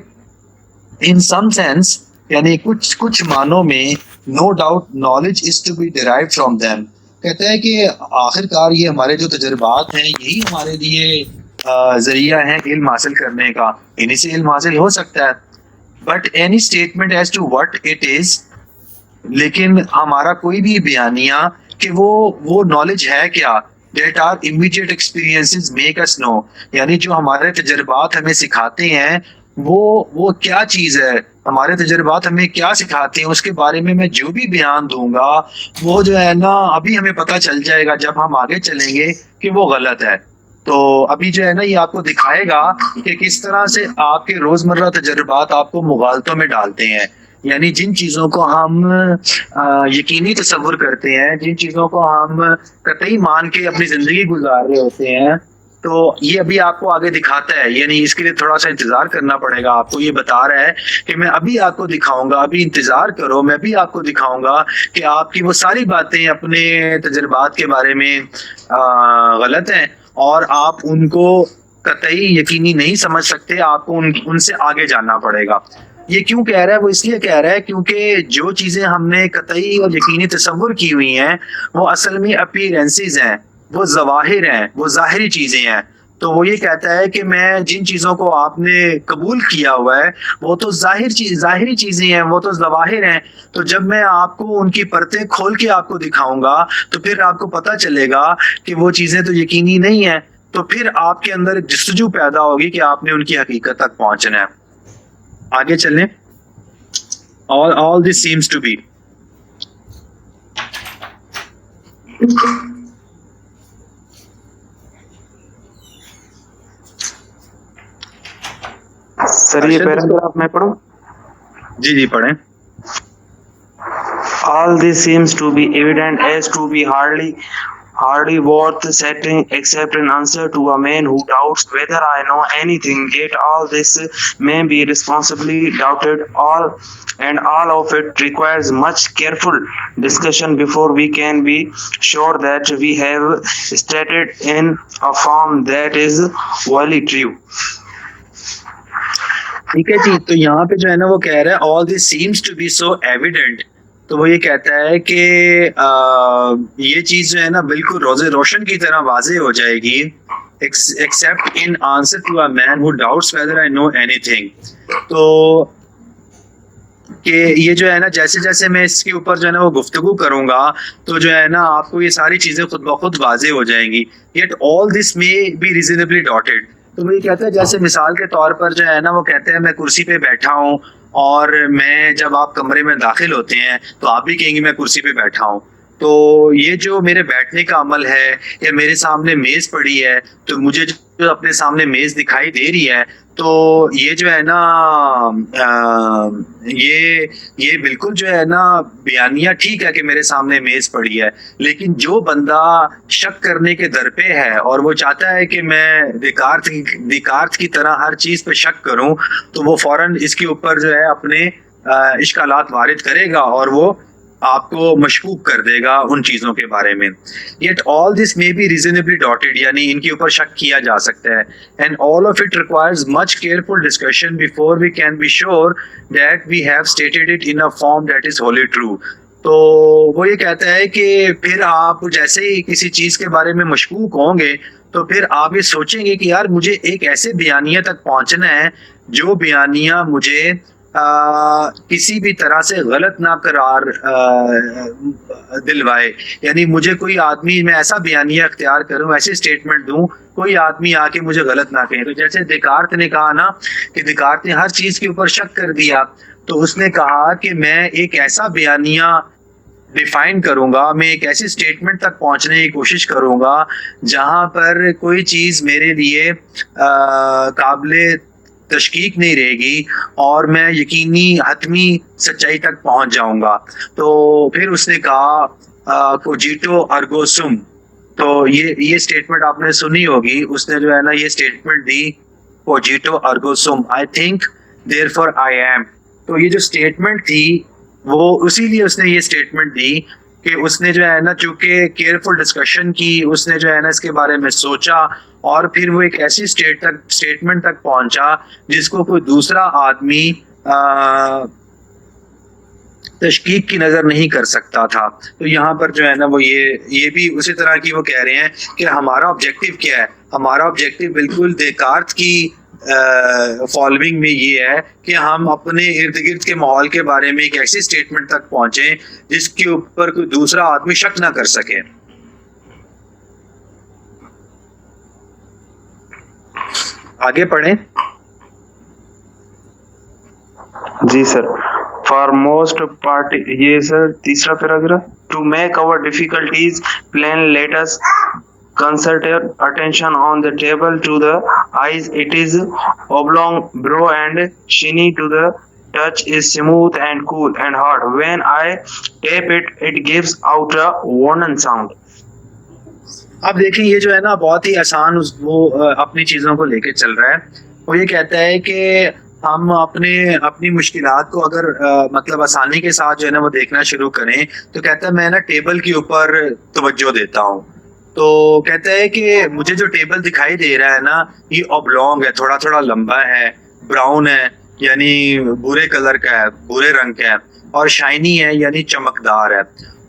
ان سم سینس یعنی کچھ معنوں میں no doubt knowledge is to be derived from them. کہتا ہے کہ آخر کار یہ ہمارے جو تجربات ہیں یہی ہمارے لیے ذریعہ ہیں علم حاصل کرنے کا, انہیں سے علم حاصل ہو سکتا ہے. But any statement as to what it is, لیکن ہمارا کوئی بھی بیانیہ کہ وہ نالج ہے کیا, that are immediate experiences make us know, یعنی جو ہمارے تجربات ہمیں سکھاتے ہیں وہ کیا چیز ہے, ہمارے تجربات ہمیں کیا سکھاتے ہیں, اس کے بارے میں جو بھی بیان دوں گا وہ جو ہے نا ابھی ہمیں پتہ چل جائے گا جب ہم آگے چلیں گے کہ وہ غلط ہے. تو ابھی جو ہے نا یہ آپ کو دکھائے گا کہ کس طرح سے آپ کے روزمرہ تجربات آپ کو مغالطوں میں ڈالتے ہیں. یعنی جن چیزوں کو ہم یقینی تصور کرتے ہیں, جن چیزوں کو ہم قطعی مان کے اپنی زندگی گزار رہے ہوتے ہیں, تو یہ ابھی آپ کو آگے دکھاتا ہے. یعنی اس کے لیے تھوڑا سا انتظار کرنا پڑے گا. آپ کو یہ بتا رہا ہے کہ میں ابھی آپ کو دکھاؤں گا, ابھی انتظار کرو, میں ابھی آپ کو دکھاؤں گا کہ آپ کی وہ ساری باتیں اپنے تجربات کے بارے میں غلط ہیں اور آپ ان کو قطعی یقینی نہیں سمجھ سکتے, آپ کو ان سے آگے جانا پڑے گا. یہ کیوں کہہ رہا ہے؟ وہ اس لیے کہہ رہا ہے کیونکہ جو چیزیں ہم نے قطعی اور یقینی تصور کی ہوئی ہیں وہ اصل میں اپیرنسز ہیں, وہ ظواہر ہیں, وہ ظاہری چیزیں ہیں. تو وہ یہ کہتا ہے کہ میں جن چیزوں کو آپ نے قبول کیا ہوا ہے وہ تو ظاہری چیزیں ہیں, وہ تو ظواہر ہیں. تو جب میں آپ کو ان کی پرتیں کھول کے آپ کو دکھاؤں گا تو پھر آپ کو پتہ چلے گا کہ وہ چیزیں تو یقینی نہیں ہیں. تو پھر آپ کے اندر جستجو پیدا ہوگی کہ آپ نے ان کی حقیقت تک پہنچنا ہے. آگے چلیں. all this seems to be سر یہ پیراگراف میں پڑھوں؟ جی پڑھیں. All this seems to be evident as to be hardly worth setting except an answer to a man who doubts whether I know anything. Yet all this may be responsibly doubted, all of it requires much careful discussion before we can be sure that we have stated in a form that is wholly true. ٹھیک ہے جی. تو یہاں پہ جو ہے نا وہ کہہ رہا ہے all this seems to be so evident. تو وہ یہ کہتا ہے کہ یہ چیز جو ہے نا بالکل روز روشن کی طرح واضح ہو جائے گی except in answer to a man who doubts whether I know anything. تو کہ یہ جو ہے نا جیسے جیسے میں اس کے اوپر جو ہے نا وہ گفتگو کروں گا تو جو ہے نا آپ کو یہ ساری چیزیں خود بخود واضح ہو جائیں گی. yet all this may be reasonably doubted. تو وہ یہ کہتا ہے جیسے مثال کے طور پر جو ہے نا وہ کہتے ہیں میں کرسی پہ بیٹھا ہوں اور میں جب آپ کمرے میں داخل ہوتے ہیں تو آپ بھی کہیں گے میں کرسی پہ بیٹھا ہوں. تو یہ جو میرے بیٹھنے کا عمل ہے یا میرے سامنے میز پڑی ہے تو مجھے جو اپنے سامنے میز دکھائی دے رہی ہے تو یہ جو ہے نا یہ بالکل جو ہے نا بیانیہ ٹھیک ہے کہ میرے سامنے میز پڑی ہے. لیکن جو بندہ شک کرنے کے در پہ ہے اور وہ چاہتا ہے کہ میں دیکارت کی طرح ہر چیز پہ شک کروں تو وہ فوراً اس کے اوپر جو ہے اپنے اشکالات وارد کرے گا اور وہ آپ کو مشکوک کر دے گا ان چیزوں کے بارے میں. yet all this may be reasonably doubted, یعنی ان کے اوپر شک کیا جا سکتا ہے. and all of it requires much careful discussion before we can be sure that we have stated it in a form that is wholly true. تو وہ یہ کہتا ہے کہ پھر آپ جیسے ہی کسی چیز کے بارے میں مشکوک ہوں گے تو پھر آپ یہ سوچیں گے کہ یار مجھے ایک ایسے بیانیہ تک پہنچنا ہے جو بیانیہ مجھے کسی بھی طرح سے غلط نہ قرار دلوائے. یعنی مجھے کوئی آدمی میں ایسا بیانیہ اختیار کروں ایسی اسٹیٹمنٹ دوں کوئی آدمی آ کے مجھے غلط نہ کہے. تو جیسے دیکارت نے کہا نا کہ دیکارت نے ہر چیز کے اوپر شک کر دیا تو اس نے کہا کہ میں ایک ایسا بیانیہ ڈیفائن کروں گا, میں ایک ایسی اسٹیٹمنٹ تک پہنچنے کی کوشش کروں گا جہاں پر کوئی چیز میرے لیے قابل تشکیک نہیں رہے گی اور میں یقینی حتمی سچائی تک پہنچ جاؤں گا. تو پھر اس نے کہا کوجیٹو ارگو سم. تو یہ اسٹیٹمنٹ آپ نے سنی ہوگی. اس نے جو ہے نا یہ statement the cogito ergo sum, I think therefore I am. تو یہ جو اسٹیٹمنٹ تھی وہ اسی لیے اس نے یہ اسٹیٹمنٹ دی کہ اس نے جو ہے نا چونکہ کیئرفل ڈسکشن کی, اس نے جو ہے نا اس کے بارے میں سوچا اور پھر وہ ایک ایسی اسٹیٹمنٹ تک پہنچا جس کو کوئی دوسرا آدمی تشکیک کی نظر نہیں کر سکتا تھا. تو یہاں پر جو ہے نا وہ یہ بھی اسی طرح کی وہ کہہ رہے ہیں کہ ہمارا آبجیکٹیو کیا ہے. ہمارا آبجیکٹیو بالکل دیکارت کی فالوئنگ میں یہ ہے کہ ہم اپنے ارد گرد کے ماحول کے بارے میں ایک ایسی اسٹیٹمنٹ تک پہنچیں جس کے اوپر کوئی دوسرا آدمی شک نہ کر سکے. آگے پڑھیں. جی سر. فار موسٹ پارٹی یہ سر تیسرا paragraph. To make our difficulties plain let us concentrate attention on the table. To the eyes it is oblong, broad and shiny. To the touch is smooth and cool and hard. When I tap it, it gives out a warning sound. اب دیکھیں یہ جو ہے نا بہت ہی آسان وہ اپنی چیزوں کو لے کے چل رہا ہے. وہ یہ کہتا ہے کہ ہم اپنی مشکلات کو اگر مطلب آسانی کے ساتھ جو ہے نا وہ دیکھنا شروع کریں تو کہتا ہے میں نا ٹیبل کے اوپر توجہ دیتا ہوں. تو کہتا ہے کہ مجھے جو ٹیبل دکھائی دے رہا ہے نا یہ اوبلونگ ہے, تھوڑا تھوڑا لمبا ہے, براؤن ہے یعنی بھورے کلر کا ہے, بھورے رنگ کا ہے, اور شائنی ہے یعنی چمکدار ہے.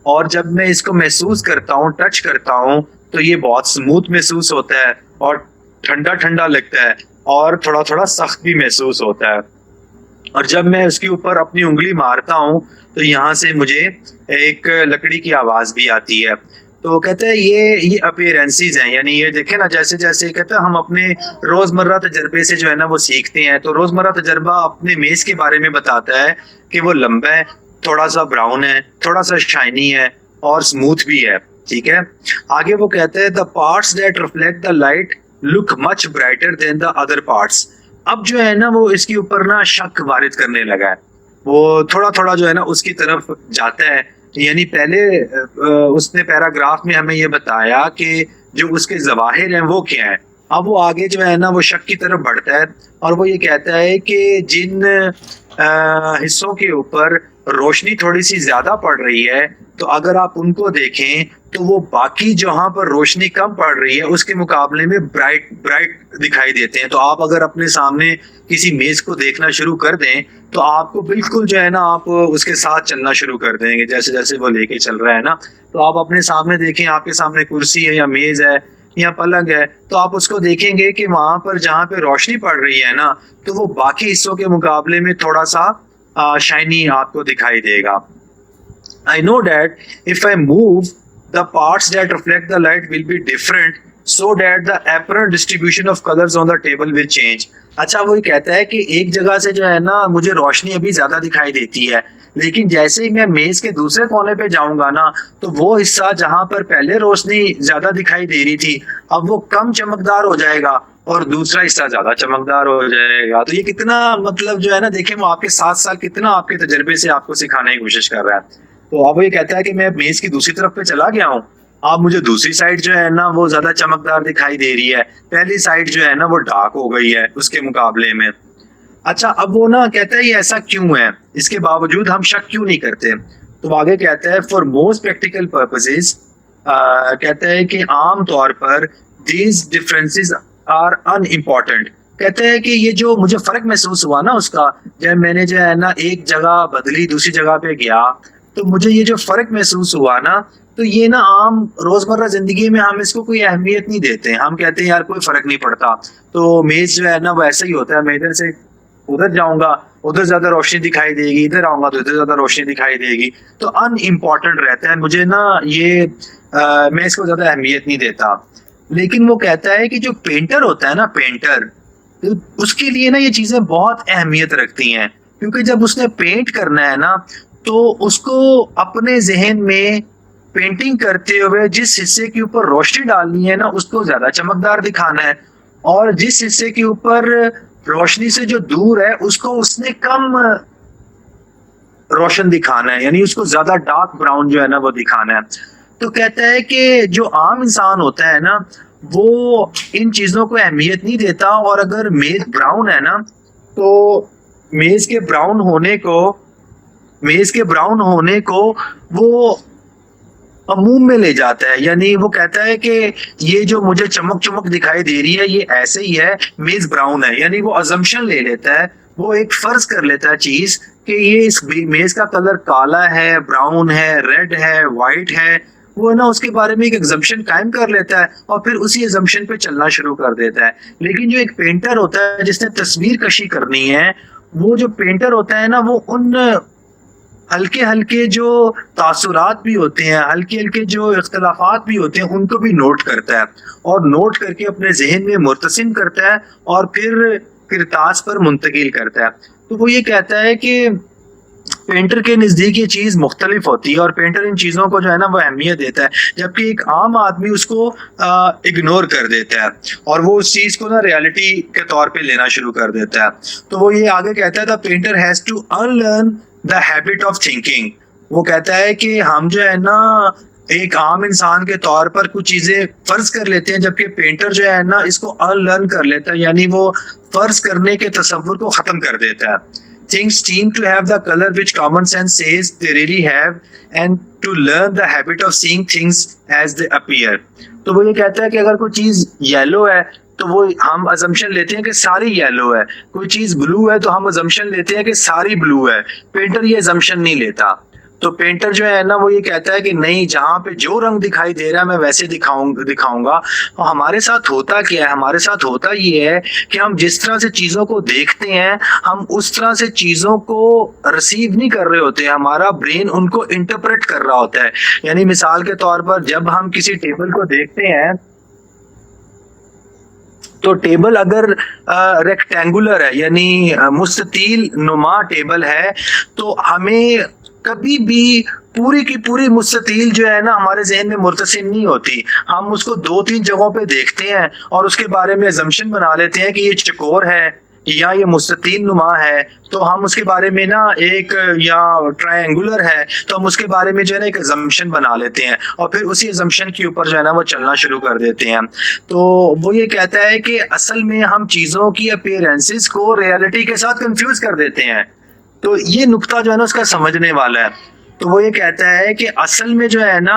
اور جب میں اس کو محسوس کرتا ہوں, ٹچ کرتا ہوں, تو یہ بہت سموتھ محسوس ہوتا ہے اور ٹھنڈا ٹھنڈا لگتا ہے اور تھوڑا تھوڑا سخت بھی محسوس ہوتا ہے. اور جب میں اس کے اوپر اپنی انگلی مارتا ہوں تو یہاں سے مجھے ایک لکڑی کی آواز بھی آتی ہے. تو کہتے ہیں یہ اپیرنسیز ہیں, یعنی یہ دیکھیں نا جیسے جیسے کہتے ہیں ہم اپنے روزمرہ تجربے سے جو ہے نا وہ سیکھتے ہیں. تو روزمرہ تجربہ اپنے میز کے بارے میں بتاتا ہے کہ وہ لمبا ہے, تھوڑا سا براؤن ہے, تھوڑا سا شائنی ہے اور اسموتھ بھی ہے. ٹھیک ہے. آگے وہ کہتے ہیں the parts that reflect the light look much brighter than the other parts. اب جو ہے نا وہ اس کے اوپر نا شک وارد کرنے لگا ہے. وہ تھوڑا تھوڑا جو ہے نا اس کی طرف جاتا ہے یعنی پہلے اس نے پیراگراف میں ہمیں یہ بتایا کہ جو اس کے ظواہر ہیں وہ کیا ہیں. اب وہ آگے جو ہے نا وہ شک کی طرف بڑھتا ہے اور وہ یہ کہتا ہے کہ جن حصوں کے اوپر روشنی تھوڑی سی زیادہ پڑ رہی ہے تو اگر آپ ان کو دیکھیں تو وہ باقی جہاں پر روشنی کم پڑ رہی ہے اس کے مقابلے میں برائٹ دکھائی دیتے ہیں. تو آپ اگر اپنے سامنے کسی میز کو دیکھنا شروع کر دیں تو آپ کو بالکل جو ہے نا آپ اس کے ساتھ چلنا شروع کر دیں گے جیسے جیسے وہ لے کے چل رہا ہے نا. تو آپ اپنے سامنے دیکھیں, آپ کے سامنے کرسی ہے یا میز ہے یا پلنگ ہے, تو آپ اس کو دیکھیں گے کہ وہاں پر جہاں پہ روشنی پڑ رہی ہے نا تو وہ باقی حصوں کے مقابلے میں تھوڑا سا شائنی آپ کو دکھائی دے گا. I know that if I move, the parts that reflect the light will be different so that the apparent distribution of colors on the table will change. اچھا وہ یہ کہتا ہے کہ ایک جگہ سے جو ہے نا مجھے روشنی ابھی زیادہ دکھائی دیتی ہے, لیکن جیسے ہی میں میز کے دوسرے کونے پہ جاؤں گا نا تو وہ حصہ جہاں پر پہلے روشنی زیادہ دکھائی دے رہی تھی اب وہ کم چمکدار ہو جائے گا اور دوسرا حصہ زیادہ چمکدار ہو جائے گا. تو یہ کتنا مطلب جو ہے نا دیکھیں وہ آپ کے 7 سال کتنا آپ کے تجربے سے آپ کو سکھانے کی کوشش کر رہا ہے. تو اب یہ کہتا ہے کہ میں میز کی دوسری طرف پہ چلا گیا ہوں, اب مجھے دوسری سائڈ جو ہے نا وہ زیادہ چمکدار دکھائی دے رہی ہے, پہلی سائڈ جو ہے نا وہ ڈارک ہو گئی ہے اس کے مقابلے میں. اچھا اب وہ نا کہتا ہے یہ ایسا کیوں ہے, اس کے باوجود ہم شک کیوں نہیں کرتے. تو آگے کہتا ہے فار موسٹ پریکٹیکل پرپزز, کہتا ہے کہ عام طور پر these differences are unimportant. کہتے ہیں کہ یہ جو مجھے فرق محسوس ہوا نا اس کا جب میں نے جو ہے نا ایک جگہ بدلی دوسری جگہ پہ گیا تو مجھے یہ جو فرق محسوس ہوا نا تو یہ نا عام روزمرہ زندگی میں ہم اس کو کوئی اہمیت نہیں دیتے. ہم کہتے ہیں یار کوئی فرق نہیں پڑتا, تو میز جو ہے نا وہ ایسا ہی ہوتا ہے, میں ادھر سے ادھر جاؤں گا ادھر زیادہ روشنی دکھائی دے گی, ادھر آؤں گا تو ادھر زیادہ روشنی دکھائی دے گی. تو ان امپورٹنٹ رہتا ہے مجھے نا یہ میں اس کو زیادہ اہمیت نہیں دیتا. لیکن وہ کہتا ہے کہ جو پینٹر ہوتا ہے نا پینٹر, اس کے لیے نا یہ چیزیں بہت اہمیت رکھتی ہیں, کیونکہ جب اس نے پینٹ کرنا ہے نا تو اس کو اپنے ذہن میں پینٹنگ کرتے ہوئے جس حصے کے اوپر روشنی ڈالنی ہے نا اس کو زیادہ چمکدار دکھانا ہے, اور جس حصے کے اوپر روشنی سے جو دور ہے اس کو اس نے کم روشن دکھانا ہے, یعنی اس کو زیادہ ڈارک براؤن جو ہے نا وہ دکھانا ہے. تو کہتا ہے کہ جو عام انسان ہوتا ہے نا وہ ان چیزوں کو اہمیت نہیں دیتا, اور اگر میز براؤن ہے نا تو میز کے براؤن ہونے کو وہ عموم میں لے جاتا ہے. یعنی وہ کہتا ہے کہ یہ جو مجھے چمک دکھائی دے رہی ہے یہ ایسے ہی ہے, میز براؤن ہے. یعنی وہ ازمپشن لے لیتا ہے, وہ ایک فرض کر لیتا ہے چیز کہ یہ اس میز کا کلر کالا ہے, براؤن ہے, ریڈ ہے, وائٹ ہے. وہ نا اس کے بارے میں ایک ایگزمپشن قائم کر لیتا ہے اور پھر اسی ایگزمپشن پہ چلنا شروع کر دیتا ہے. لیکن جو ایک پینٹر ہوتا ہے جس نے تصویر کشی کرنی ہے, وہ جو پینٹر ہوتا ہے نا وہ ان ہلکے جو تاثرات بھی ہوتے ہیں, ہلکے جو اختلافات بھی ہوتے ہیں ان کو بھی نوٹ کرتا ہے, اور نوٹ کر کے اپنے ذہن میں مرتسم کرتا ہے اور پھر کرتاس پر منتقل کرتا ہے. تو وہ یہ کہتا ہے کہ پینٹر کے نزدیک یہ چیز مختلف ہوتی ہے اور پینٹر ان چیزوں کو جو ہے نا وہ اہمیت دیتا ہے, جبکہ ایک عام آدمی اس کو اگنور کر دیتا ہے اور وہ اس چیز کو نا ریالٹی کے طور پہ لینا شروع کر دیتا ہے. تو وہ یہ آگے کہتا ہے the painter has to unlearn the habit of thinking. وہ کہتا ہے کہ ہم جو ہے نا ایک عام انسان کے طور پر کچھ چیزیں فرض کر لیتے ہیں, جبکہ پینٹر جو ہے نا اس کو unlearn کر لیتا ہے, یعنی وہ فرض کرنے کے تصور کو ختم کر دیتا ہے. Things seem to have the color which common sense says they really have, and to learn the habit of seeing things as they appear. تو وہ یہ کہتا ہے کہ اگر کوئی چیز یلو ہے تو وہ ہم ازمپشن لیتے ہیں کہ ساری یلو ہے, کوئی چیز بلو ہے تو ہم ازمپشن لیتے ہیں کہ ساری بلو ہے. پینٹر یہ ازمپشن نہیں لیتا. تو پینٹر جو ہے نا وہ یہ کہتا ہے کہ نہیں, جہاں پہ جو رنگ دکھائی دے رہا ہے میں ویسے دکھاؤں گا. اور ہمارے ساتھ ہوتا کیا ہے, ہمارے ساتھ ہوتا یہ ہے کہ ہم جس طرح سے چیزوں کو دیکھتے ہیں ہم اس طرح سے چیزوں کو ریسیو نہیں کر رہے ہوتے, ہمارا برین ان کو انٹرپریٹ کر رہا ہوتا ہے. یعنی مثال کے طور پر جب ہم کسی ٹیبل کو دیکھتے ہیں تو ٹیبل اگر ریکٹینگولر ہے یعنی مستطیل نما ٹیبل ہے تو ہمیں کبھی بھی پوری کی پوری مستطیل جو ہے نا ہمارے ذہن میں مرتسم نہیں ہوتی. ہم اس کو 2-3 جگہوں پہ دیکھتے ہیں اور اس کے بارے میں assumption بنا لیتے ہیں کہ یہ چکور ہے یا یہ مستطیل نما ہے تو ہم اس کے بارے میں نا ایک، یا ٹرائنگولر ہے تو ہم اس کے بارے میں جو ہے نا ایک ازمپشن بنا لیتے ہیں اور پھر اسی ازمپشن کے اوپر جو ہے نا وہ چلنا شروع کر دیتے ہیں. تو وہ یہ کہتا ہے کہ اصل میں ہم چیزوں کی اپیرنسز کو ریالٹی کے ساتھ کنفیوز کر دیتے ہیں. تو یہ نقطہ جو ہے نا اس کا سمجھنے والا ہے. تو وہ یہ کہتا ہے کہ اصل میں جو ہے نا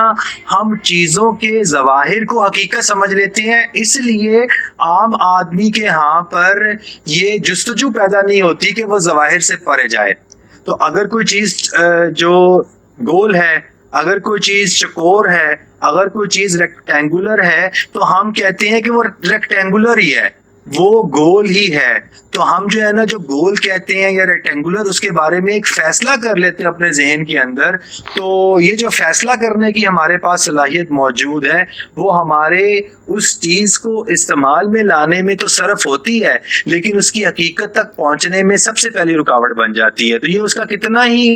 ہم چیزوں کے ظواہر کو حقیقت سمجھ لیتے ہیں، اس لیے عام آدمی کے ہاں پر یہ جستجو پیدا نہیں ہوتی کہ وہ ظواہر سے پرے جائے. تو اگر کوئی چیز جو گول ہے، اگر کوئی چیز چکور ہے، اگر کوئی چیز ریکٹینگولر ہے تو ہم کہتے ہیں کہ وہ ریکٹینگولر ہی ہے، وہ گول ہی ہے. تو ہم جو ہے نا جو گول کہتے ہیں یا ریکٹینگولر، اس کے بارے میں ایک فیصلہ کر لیتے ہیں اپنے ذہن کے اندر. تو یہ جو فیصلہ کرنے کی ہمارے پاس صلاحیت موجود ہے وہ ہمارے اس چیز کو استعمال میں لانے میں تو صرف ہوتی ہے، لیکن اس کی حقیقت تک پہنچنے میں سب سے پہلی رکاوٹ بن جاتی ہے. تو یہ اس کا کتنا ہی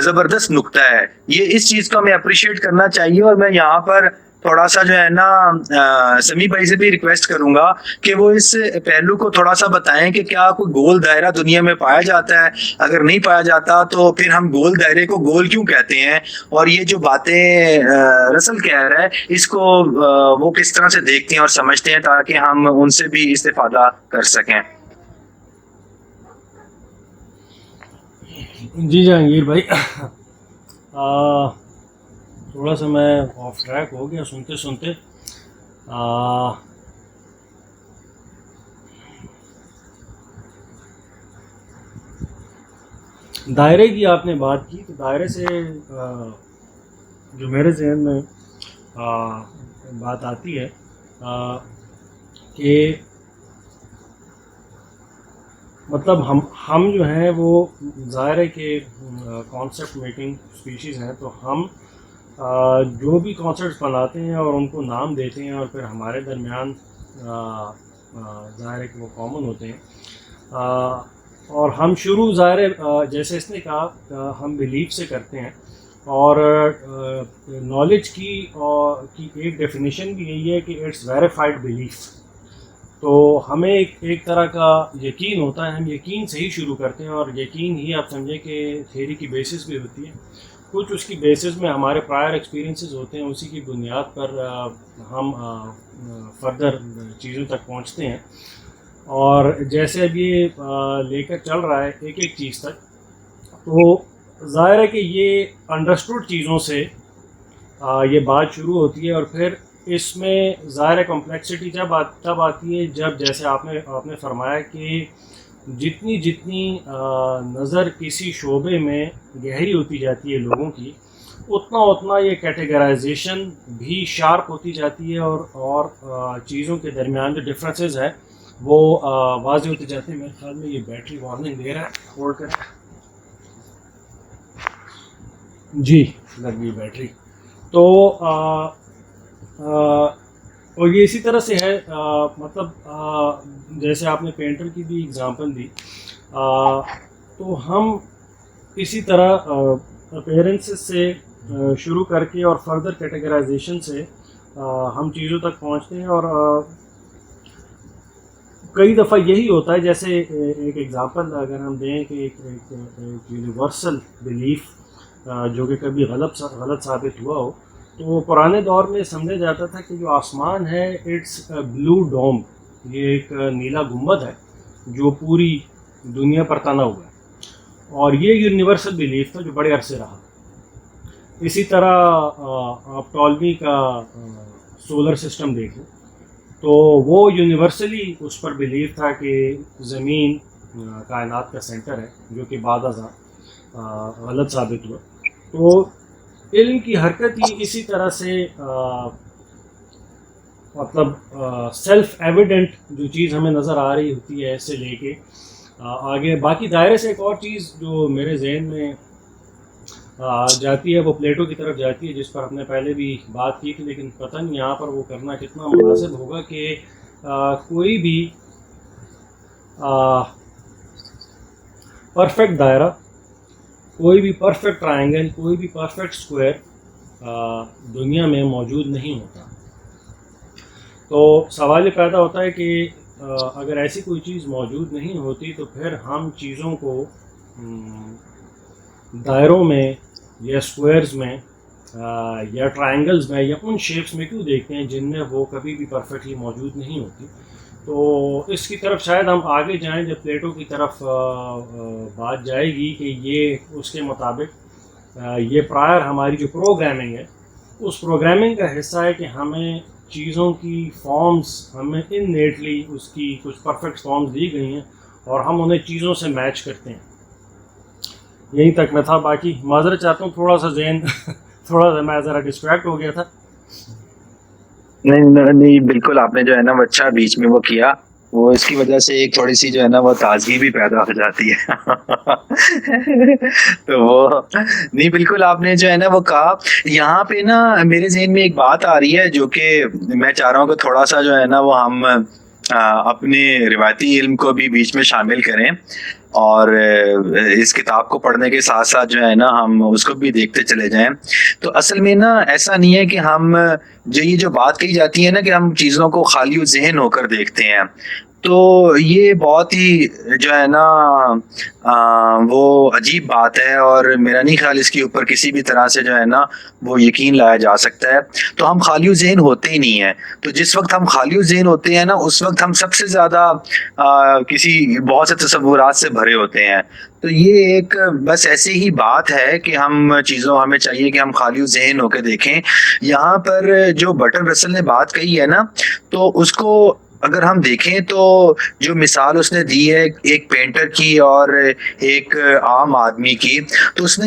زبردست نقطہ ہے، یہ اس چیز کو ہمیں اپریشیٹ کرنا چاہیے. اور میں یہاں پر تھوڑا سا جو ہے نا سمی بھائی سے بھی ریکویسٹ کروں گا کہ وہ اس پہلو کو تھوڑا سا بتائیں کہ کیا کوئی گول دائرہ دنیا میں پایا جاتا ہے، اگر نہیں پایا جاتا تو پھر ہم گول دائرے کو گول کیوں کہتے ہیں، اور یہ جو باتیں رسل کہہ رہا ہے اس کو وہ کس طرح سے دیکھتے ہیں اور سمجھتے ہیں تاکہ ہم ان سے بھی استفادہ کر سکیں. جی جہانگیر بھائی، تھوڑا سا میں آف ٹریک ہو گیا سنتے سنتے. دائرے کی آپ نے بات کی، تو دائرے سے جو میرے ذہن میں بات آتی ہے کہ مطلب ہم جو ہیں وہ ظاہر ہے کہ کانسیپٹ میکنگ اسپیشیز ہیں، تو ہم جو بھی کانسیپٹس بناتے ہیں اور ان کو نام دیتے ہیں اور پھر ہمارے درمیان ظاہر ہے کہ وہ کامن ہوتے ہیں. اور ہم شروع ظاہر جیسے اس نے کہا ہم بلیف سے کرتے ہیں، اور نالج کی ایک ڈیفینیشن بھی یہی ہے کہ اٹس ویریفائڈ بلیف. تو ہمیں ایک طرح کا یقین ہوتا ہے، ہم یقین سے ہی شروع کرتے ہیں، اور یقین ہی آپ سمجھیں کہ تھیوری کی بیسس بھی ہوتی ہے. کچھ اس کی بیسس میں ہمارے پرائر ایکسپیرینسز ہوتے ہیں، اسی کی بنیاد پر ہم فردر چیزوں تک پہنچتے ہیں. اور جیسے اب یہ لے کر چل رہا ہے ایک ایک چیز تک، تو ظاہر ہے کہ یہ انڈرسٹوڈ چیزوں سے یہ بات شروع ہوتی ہے، اور پھر اس میں ظاہر کمپلیکسٹی تب آتی ہے جب جیسے آپ نے فرمایا کہ جتنی نظر کسی شعبے میں گہری ہوتی جاتی ہے لوگوں کی، اتنا یہ کیٹیگرائزیشن بھی شارپ ہوتی جاتی ہے، اور چیزوں کے درمیان جو ڈفرینسز ہے وہ واضح ہوتے جاتے ہیں. میرے خیال میں یہ بیٹری وارننگ دے رہا ہے، ہولڈ کریں. جی لگ گئی بیٹری. تو اور یہ اسی طرح سے ہے، مطلب جیسے آپ نے پینٹر کی بھی اگزامپل دی، تو ہم اسی طرح اپیرنسز سے شروع کر کے اور فردر کیٹیگرائزیشن سے ہم چیزوں تک پہنچتے ہیں. اور کئی دفعہ یہی ہوتا ہے، جیسے ایک ایگزامپل اگر ہم دیں کہ ایک یونیورسل بلیف جو کہ کبھی غلط ثابت ہوا ہو، تو پرانے دور میں سمجھا جاتا تھا کہ جو آسمان ہے اٹس بلو ڈوم، یہ ایک نیلا گنبد ہے جو پوری دنیا پر تنا ہوا ہے، اور یہ یونیورسل بلیف تھا جو بڑے عرصے رہا. اسی طرح آپ ٹالمی کا سولر سسٹم دیکھیں تو وہ یونیورسلی اس پر بلیف تھا کہ زمین کائنات کا سینٹر ہے، جو کہ بعد ازاں غلط ثابت ہوا. تو علم کی حرکت ہی اسی طرح سے مطلب سیلف ایویڈنٹ جو چیز ہمیں نظر آ رہی ہوتی ہے سے لے کے آگے باقی دائرے سے ایک اور چیز جو میرے ذہن میں جاتی ہے وہ پلیٹو کی طرف جاتی ہے، جس پر ہم نے پہلے بھی بات کی تھی، لیکن پتہ نہیں یہاں پر وہ کرنا کتنا مناسب ہوگا کہ کوئی بھی پرفیکٹ دائرہ، کوئی بھی پرفیکٹ ٹرائنگل، کوئی بھی پرفیکٹ اسکوائر دنیا میں موجود نہیں ہوتا. تو سوال یہ پیدا ہوتا ہے کہ اگر ایسی کوئی چیز موجود نہیں ہوتی تو پھر ہم چیزوں کو دائروں میں یا اسکوائرز میں یا ٹرائنگلز میں یا ان شیپس میں کیوں دیکھتے ہیں جن میں وہ کبھی بھی پرفیکٹلی موجود نہیں ہوتی. تو اس کی طرف شاید ہم آگے جائیں جب پلیٹو کی طرف بات جائے گی کہ یہ اس کے مطابق یہ پرائر ہماری جو پروگرامنگ ہے اس پروگرامنگ کا حصہ ہے کہ ہمیں چیزوں کی فارمز ہمیں انیٹلی اس کی کچھ پرفیکٹ فارمز دی گئی ہیں اور ہم انہیں چیزوں سے میچ کرتے ہیں. یہیں تک میں تھا, باقی معذرت چاہتا ہوں تھوڑا سا ذہن تھوڑا سا میں ذرا ڈسٹریکٹ ہو گیا تھا. نہیں بالکل, آپ نے جو ہے نا وہ اچھا بیچ میں وہ کیا, وہ اس کی وجہ سے ایک تھوڑی سی جو ہے نا وہ تازگی بھی پیدا ہو جاتی ہے. تو وہ نہیں, بالکل آپ نے جو ہے نا وہ کہا. یہاں پہ نا میرے ذہن میں ایک بات آ رہی ہے جو کہ میں چاہ رہا ہوں کہ تھوڑا سا جو ہے نا وہ ہم اپنے روایتی علم کو بھی بیچ میں شامل کریں اور اس کتاب کو پڑھنے کے ساتھ ساتھ جو ہے نا ہم اس کو بھی دیکھتے چلے جائیں. تو اصل میں نا ایسا نہیں ہے کہ ہم یہ جو بات کہی جاتی ہے نا کہ ہم چیزوں کو خالی ذہن ہو کر دیکھتے ہیں, تو یہ بہت ہی جو ہے نا وہ عجیب بات ہے اور میرا نہیں خیال اس کے اوپر کسی بھی طرح سے جو ہے نا وہ یقین لایا جا سکتا ہے. تو ہم خالی ذہن ہوتے ہی نہیں ہیں. تو جس وقت ہم خالی ذہن ہوتے ہیں نا اس وقت ہم سب سے زیادہ کسی بہت سے تصورات سے بھرے ہوتے ہیں. تو یہ ایک بس ایسی ہی بات ہے کہ ہمیں چاہیے کہ ہم خالی ذہن ہو کے دیکھیں. یہاں پر جو برٹن رسل نے بات کہی ہے نا, تو اس کو اگر ہم دیکھیں تو جو مثال اس نے دی ہے ایک پینٹر کی اور ایک عام آدمی کی, تو اس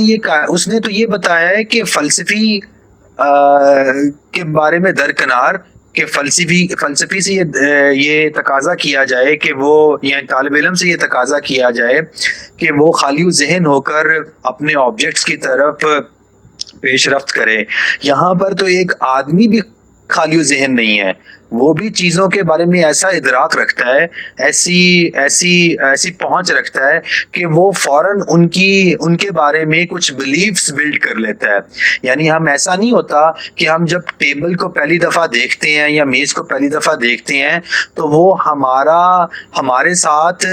نے تو یہ بتایا ہے کہ فلسفی کے بارے میں درکنار کہ فلسفی سے یہ تقاضا کیا جائے کہ وہ یعنی طالب علم سے یہ تقاضا کیا جائے کہ وہ خالی ذہن ہو کر اپنے آبجیکٹس کی طرف پیش رفت کرے. یہاں پر تو ایک آدمی بھی خالی ذہن نہیں ہے, وہ بھی چیزوں کے بارے میں ایسا ادراک رکھتا ہے, ایسی پہنچ رکھتا ہے کہ وہ فوراً ان کے بارے میں کچھ بلیفز بلڈ کر لیتا ہے. یعنی ہم ایسا نہیں ہوتا کہ ہم جب ٹیبل کو پہلی دفعہ دیکھتے ہیں یا میز کو پہلی دفعہ دیکھتے ہیں تو وہ ہمارے ساتھ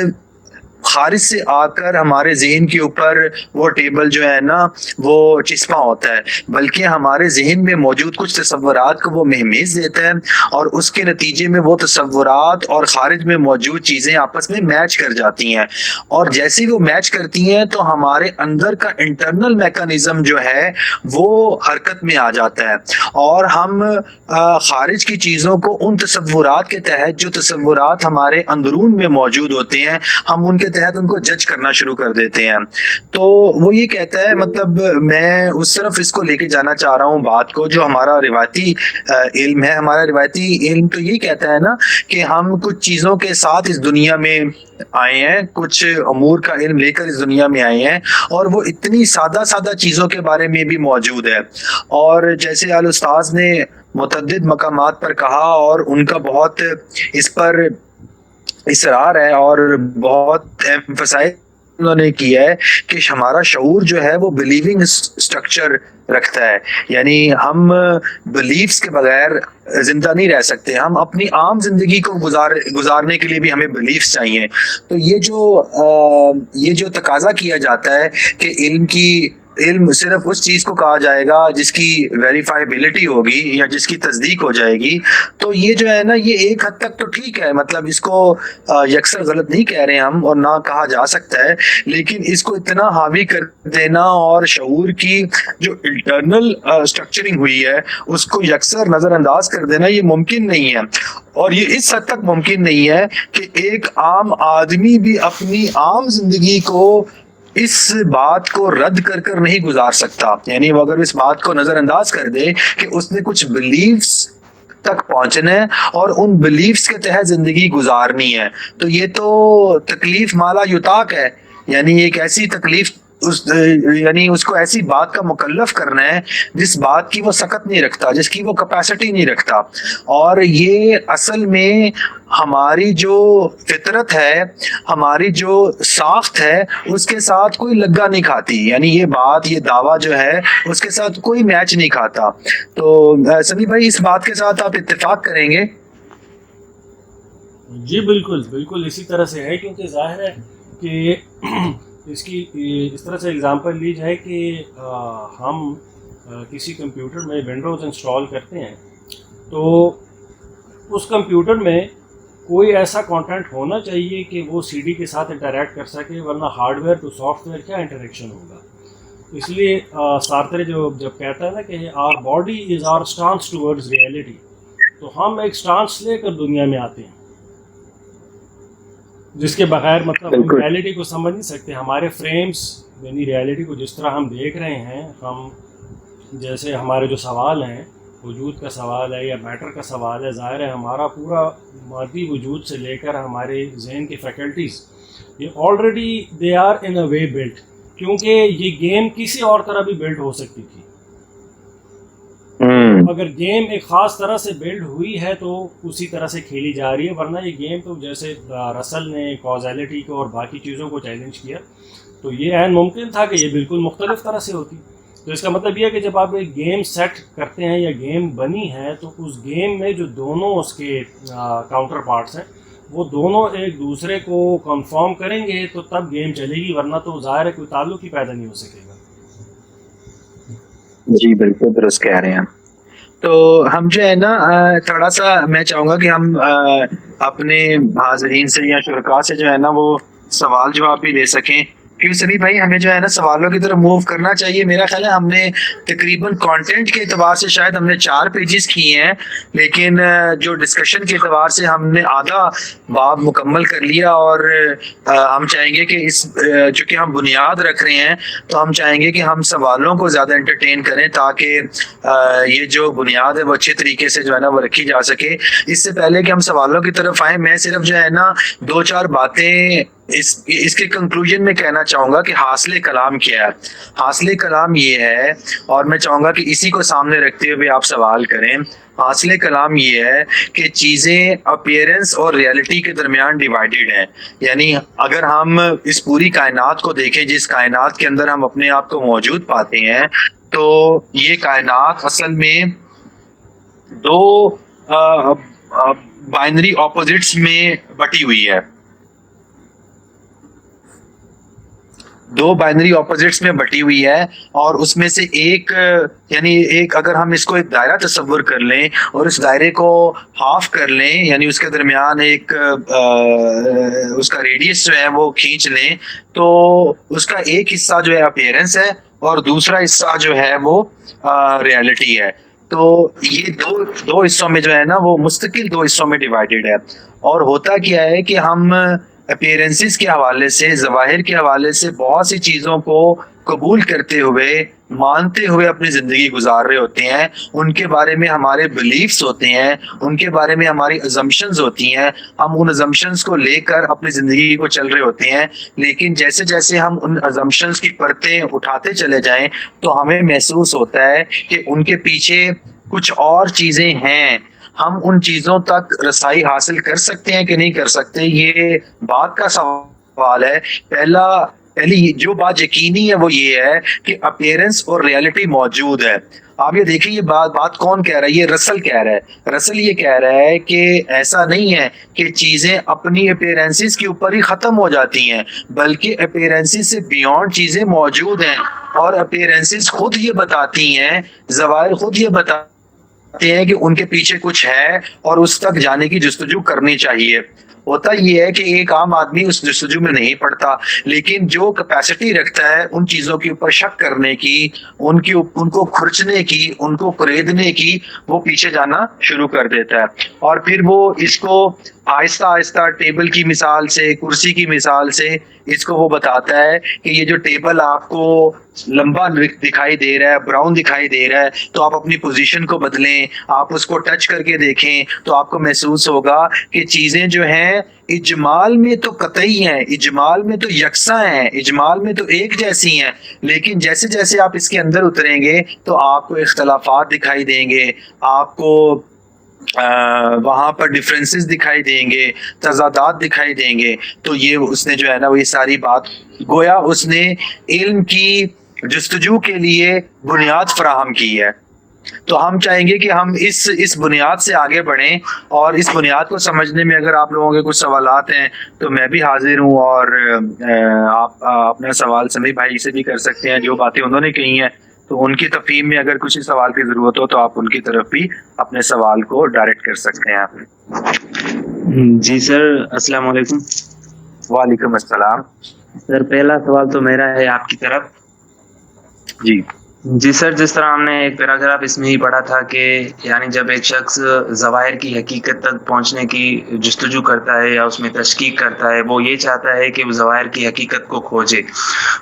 خارج سے آ کر ہمارے ذہن کے اوپر وہ ٹیبل جو ہے نا وہ چسپاں ہوتا ہے, بلکہ ہمارے ذہن میں موجود کچھ تصورات کو وہ مہمیز دیتا ہے اور اس کے نتیجے میں وہ تصورات اور خارج میں موجود چیزیں آپس میں میچ کر جاتی ہیں, اور جیسے وہ میچ کرتی ہیں تو ہمارے اندر کا انٹرنل میکانزم جو ہے وہ حرکت میں آ جاتا ہے اور ہم خارج کی چیزوں کو ان تصورات کے تحت جو تصورات ہمارے اندرون میں موجود ہوتے ہیں ہم ان کے تحت ان کو جج کرنا شروع کر دیتے ہیں. تو وہ یہ کہتا ہے, مطلب میں اس طرف اس کو لے کے جانا چاہ رہا ہوں بات کو, جو ہمارا روایتی علم ہے. ہمارا روایتی علم تو یہ کہتا ہے نا کہ ہم کچھ چیزوں کے ساتھ اس دنیا میں آئے ہیں, کچھ امور کا علم لے کر اس دنیا میں آئے ہیں, اور وہ اتنی سادہ چیزوں کے بارے میں بھی موجود ہے. اور جیسے الاستاذ نے متعدد مقامات پر کہا اور ان کا بہت اس پر اصرار ہے اور بہت ایمفسائز انہوں نے کیا ہے کہ ہمارا شعور جو ہے وہ بلیونگ سٹرکچر رکھتا ہے. یعنی ہم بلیفز کے بغیر زندہ نہیں رہ سکتے, ہم اپنی عام زندگی کو گزارنے کے لیے بھی ہمیں بلیفز چاہیے. تو یہ جو تقاضا کیا جاتا ہے کہ علم صرف اس چیز کو کہا جائے گا جس کی ویریفائبلٹی ہوگی یا جس کی تصدیق ہو جائے گی, تو یہ جو ہے نا یہ ایک حد تک تو ٹھیک ہے, مطلب اس کو یکسر غلط نہیں کہہ رہے ہم اور نہ کہا جا سکتا ہے, لیکن اس کو اتنا حاوی کر دینا اور شعور کی جو انٹرنل سٹرکچرنگ ہوئی ہے اس کو یکسر نظر انداز کر دینا یہ ممکن نہیں ہے. اور یہ اس حد تک ممکن نہیں ہے کہ ایک عام آدمی بھی اپنی عام زندگی کو اس بات کو رد کر کر نہیں گزار سکتا. یعنی وہ اگر اس بات کو نظر انداز کر دے کہ اس نے کچھ بلیفز تک پہنچنا ہے اور ان بلیفز کے تحت زندگی گزارنی ہے, تو یہ تو تکلیف مالا یطاق ہے. یعنی ایک ایسی تکلیف یعنی اس کو ایسی بات کا مکلف کرنا ہے جس بات کی وہ سکت نہیں رکھتا, جس کی وہ کیپیسٹی نہیں رکھتا. اور یہ اصل میں ہماری جو فطرت ہے, ہماری جو ساخت ہے اس کے ساتھ کوئی لگا نہیں کھاتی. یعنی یہ دعویٰ جو ہے اس کے ساتھ کوئی میچ نہیں کھاتا. تو سبھی بھائی اس بات کے ساتھ آپ اتفاق کریں گے؟ جی بالکل بالکل اسی طرح سے ہے، کیونکہ ظاہر ہے کہ اس کی اس طرح سے اگزامپل لی جائے کہ ہم کسی کمپیوٹر میں ونڈوز انسٹال کرتے ہیں تو اس کمپیوٹر میں کوئی ایسا کانٹینٹ ہونا چاہیے کہ وہ سی ڈی کے ساتھ انٹریکٹ کر سکے، ورنہ hardware to software کیا انٹریکشن ہوگا. اس لیے سارترے جب کہتا ہے نا کہ our body is our stance towards reality, تو ہم ایک اسٹانس لے کر دنیا میں آتے ہیں جس کے بغیر مطلب ہم ریئلٹی کو سمجھ نہیں سکتے. ہمارے فریمز یعنی ریئلٹی کو جس طرح ہم دیکھ رہے ہیں، ہم جیسے ہمارے جو سوال ہیں، وجود کا سوال ہے یا میٹر کا سوال ہے، ظاہر ہے ہمارا پورا مادی وجود سے لے کر ہمارے ذہن کی فیکلٹیز یہ already they are in a way built, کیونکہ یہ گیم کسی اور طرح بھی بلڈ ہو سکتی تھی. اگر گیم ایک خاص طرح سے بلڈ ہوئی ہے تو اسی طرح سے کھیلی جا رہی ہے، ورنہ یہ گیم تو جیسے رسل نے کازیلٹی کو اور باقی چیزوں کو چیلنج کیا تو یہ عین ممکن تھا کہ یہ بالکل مختلف طرح سے ہوتی. تو اس کا مطلب یہ ہے کہ جب آپ ایک گیم سیٹ کرتے ہیں یا گیم بنی ہے تو اس گیم میں جو دونوں اس کے کاؤنٹر پارٹس ہیں وہ دونوں ایک دوسرے کو کنفرم کریں گے تو تب گیم چلے گی، ورنہ تو ظاہر ہے کوئی تعلق ہی پیدا نہیں ہو سکے گا. جی بالکل درست کہہ رہے ہیں. تو ہم جو ہے نا تھوڑا سا میں چاہوں گا کہ ہم اپنے حاضرین سے یا شرکاء سے جو ہے نا وہ سوال جواب بھی لے سکیں، کیوں سبھی بھائی ہمیں جو ہے نا سوالوں کی طرف موو کرنا چاہیے. میرا خیال ہے ہم نے تقریباً کانٹینٹ کے اعتبار سے شاید ہم نے 4 پیجز کیے ہیں، لیکن جو ڈسکشن کے اعتبار سے ہم نے آدھا باب مکمل کر لیا، اور ہم چاہیں گے کہ اس چونکہ ہم بنیاد رکھ رہے ہیں تو ہم چاہیں گے کہ ہم سوالوں کو زیادہ انٹرٹین کریں تاکہ یہ جو بنیاد ہے وہ اچھے طریقے سے جو ہے نا وہ رکھی جا سکے. اس سے پہلے کہ ہم سوالوں کی طرف آئیں، میں صرف جو ہے نا 2-4 باتیں اس کے کنکلوژن میں کہنا چاہوں گا کہ حاصل کلام کیا ہے. حاصل کلام یہ ہے، اور میں چاہوں گا کہ اسی کو سامنے رکھتے ہوئے آپ سوال کریں. حاصل کلام یہ ہے کہ چیزیں اپیئرنس اور ریئلٹی کے درمیان ڈیوائیڈڈ ہیں. یعنی اگر ہم اس پوری کائنات کو دیکھیں، جس کائنات کے اندر ہم اپنے آپ کو موجود پاتے ہیں، تو یہ کائنات اصل میں 2 بائنری اپوزٹس میں بٹی ہوئی ہے. 2 بائنری اپوزٹس میں بٹی ہوئی ہے، اور اس میں سے ایک یعنی ایک اگر ہم اس کو ایک دائرہ تصور کر لیں اور اس دائرے کو ہاف کر لیں، یعنی اس کے درمیان ایک اس کا ریڈیس جو ہے وہ کھینچ لیں، تو اس کا ایک حصہ جو ہے اپیئرنس ہے اور دوسرا حصہ جو ہے وہ ریئلٹی ہے. تو یہ دو حصوں میں جو ہے نا وہ مستقل 2 حصوں میں ڈیوائیڈڈ ہے. اور ہوتا کیا ہے کہ ہم اپیرنسز کے حوالے سے، ظواہر کے حوالے سے بہت سی چیزوں کو قبول کرتے ہوئے، مانتے ہوئے اپنی زندگی گزار رہے ہوتے ہیں. ان کے بارے میں ہمارے بلیفز ہوتے ہیں، ان کے بارے میں ہماری ازمپشنز ہوتی ہیں، ہم ان ازمپشنز کو لے کر اپنی زندگی کو چل رہے ہوتے ہیں. لیکن جیسے جیسے ہم ان ازمپشنز کی پرتیں اٹھاتے چلے جائیں تو ہمیں محسوس ہوتا ہے کہ ان کے پیچھے کچھ اور چیزیں ہیں. ہم ان چیزوں تک رسائی حاصل کر سکتے ہیں کہ نہیں کر سکتے، یہ بات کا سوال ہے. پہلی جو بات یقینی ہے وہ یہ ہے کہ اپیئرنس اور ریئلٹی موجود ہے. آپ یہ دیکھیں، یہ بات کون کہہ رہا ہے؟ یہ رسل کہہ رہا ہے. رسل یہ کہہ رہا ہے کہ ایسا نہیں ہے کہ چیزیں اپنی اپیئرنسز کے اوپر ہی ختم ہو جاتی ہیں، بلکہ اپیئرنسز سے بیونڈ چیزیں موجود ہیں، اور اپیئرنسز خود یہ بتاتی ہیں، ظواہر خود یہ بتاتے ہیں کہ ان کے پیچھے کچھ ہے اور اس تک جانے کی جستجو کرنی چاہیے. ہوتا یہ ہے کہ ایک عام آدمی اس جستجو میں نہیں پڑتا، لیکن جو کیپیسٹی رکھتا ہے ان چیزوں کے اوپر شک کرنے کی، ان کو کھرچنے کی، ان کو خریدنے کی، وہ پیچھے جانا شروع کر دیتا ہے. اور پھر وہ اس کو آہستہ آہستہ ٹیبل کی مثال سے، کرسی کی مثال سے اس کو وہ بتاتا ہے کہ یہ جو ٹیبل آپ کو لمبا دکھائی دے رہا ہے، براؤن دکھائی دے رہا ہے، تو آپ اپنی پوزیشن کو بدلیں، آپ اس کو ٹچ کر کے دیکھیں تو آپ کو محسوس ہوگا کہ چیزیں جو ہیں اجمال میں تو قطعی ہیں، اجمال میں تو یکساں ہیں، اجمال میں تو ایک جیسی ہیں، لیکن جیسے جیسے آپ اس کے اندر اتریں گے تو آپ کو اختلافات دکھائی دیں گے، آپ کو وہاں پر ڈفرینسز دکھائی دیں گے، تضادات دکھائی دیں گے. تو یہ اس نے جو ہے نا وہ یہ ساری بات گویا اس نے علم کی جستجو کے لیے بنیاد فراہم کی ہے. تو ہم چاہیں گے کہ ہم اس بنیاد سے آگے بڑھیں، اور اس بنیاد کو سمجھنے میں اگر آپ لوگوں کے کچھ سوالات ہیں تو میں بھی حاضر ہوں، اور آپ اپنا سوال سمیع بھائی سے بھی کر سکتے ہیں. جو باتیں انہوں نے کہی ہیں تو ان کی تفہیم میں اگر کچھ سوال کی ضرورت ہو تو آپ ان کی طرف بھی اپنے سوال کو ڈائریکٹ کر سکتے ہیں. آپ جی سر، السلام علیکم. وعلیکم السلام. سر پہلا سوال تو میرا ہے آپ کی طرف. جی جی سر، جس طرح ہم نے ایک پیراگراف اس میں ہی پڑھا تھا کہ یعنی جب ایک شخص ظواہر کی حقیقت تک پہنچنے کی جستجو کرتا ہے یا اس میں تشکیک کرتا ہے، وہ یہ چاہتا ہے کہ وہ ظواہر کی حقیقت کو کھوجے.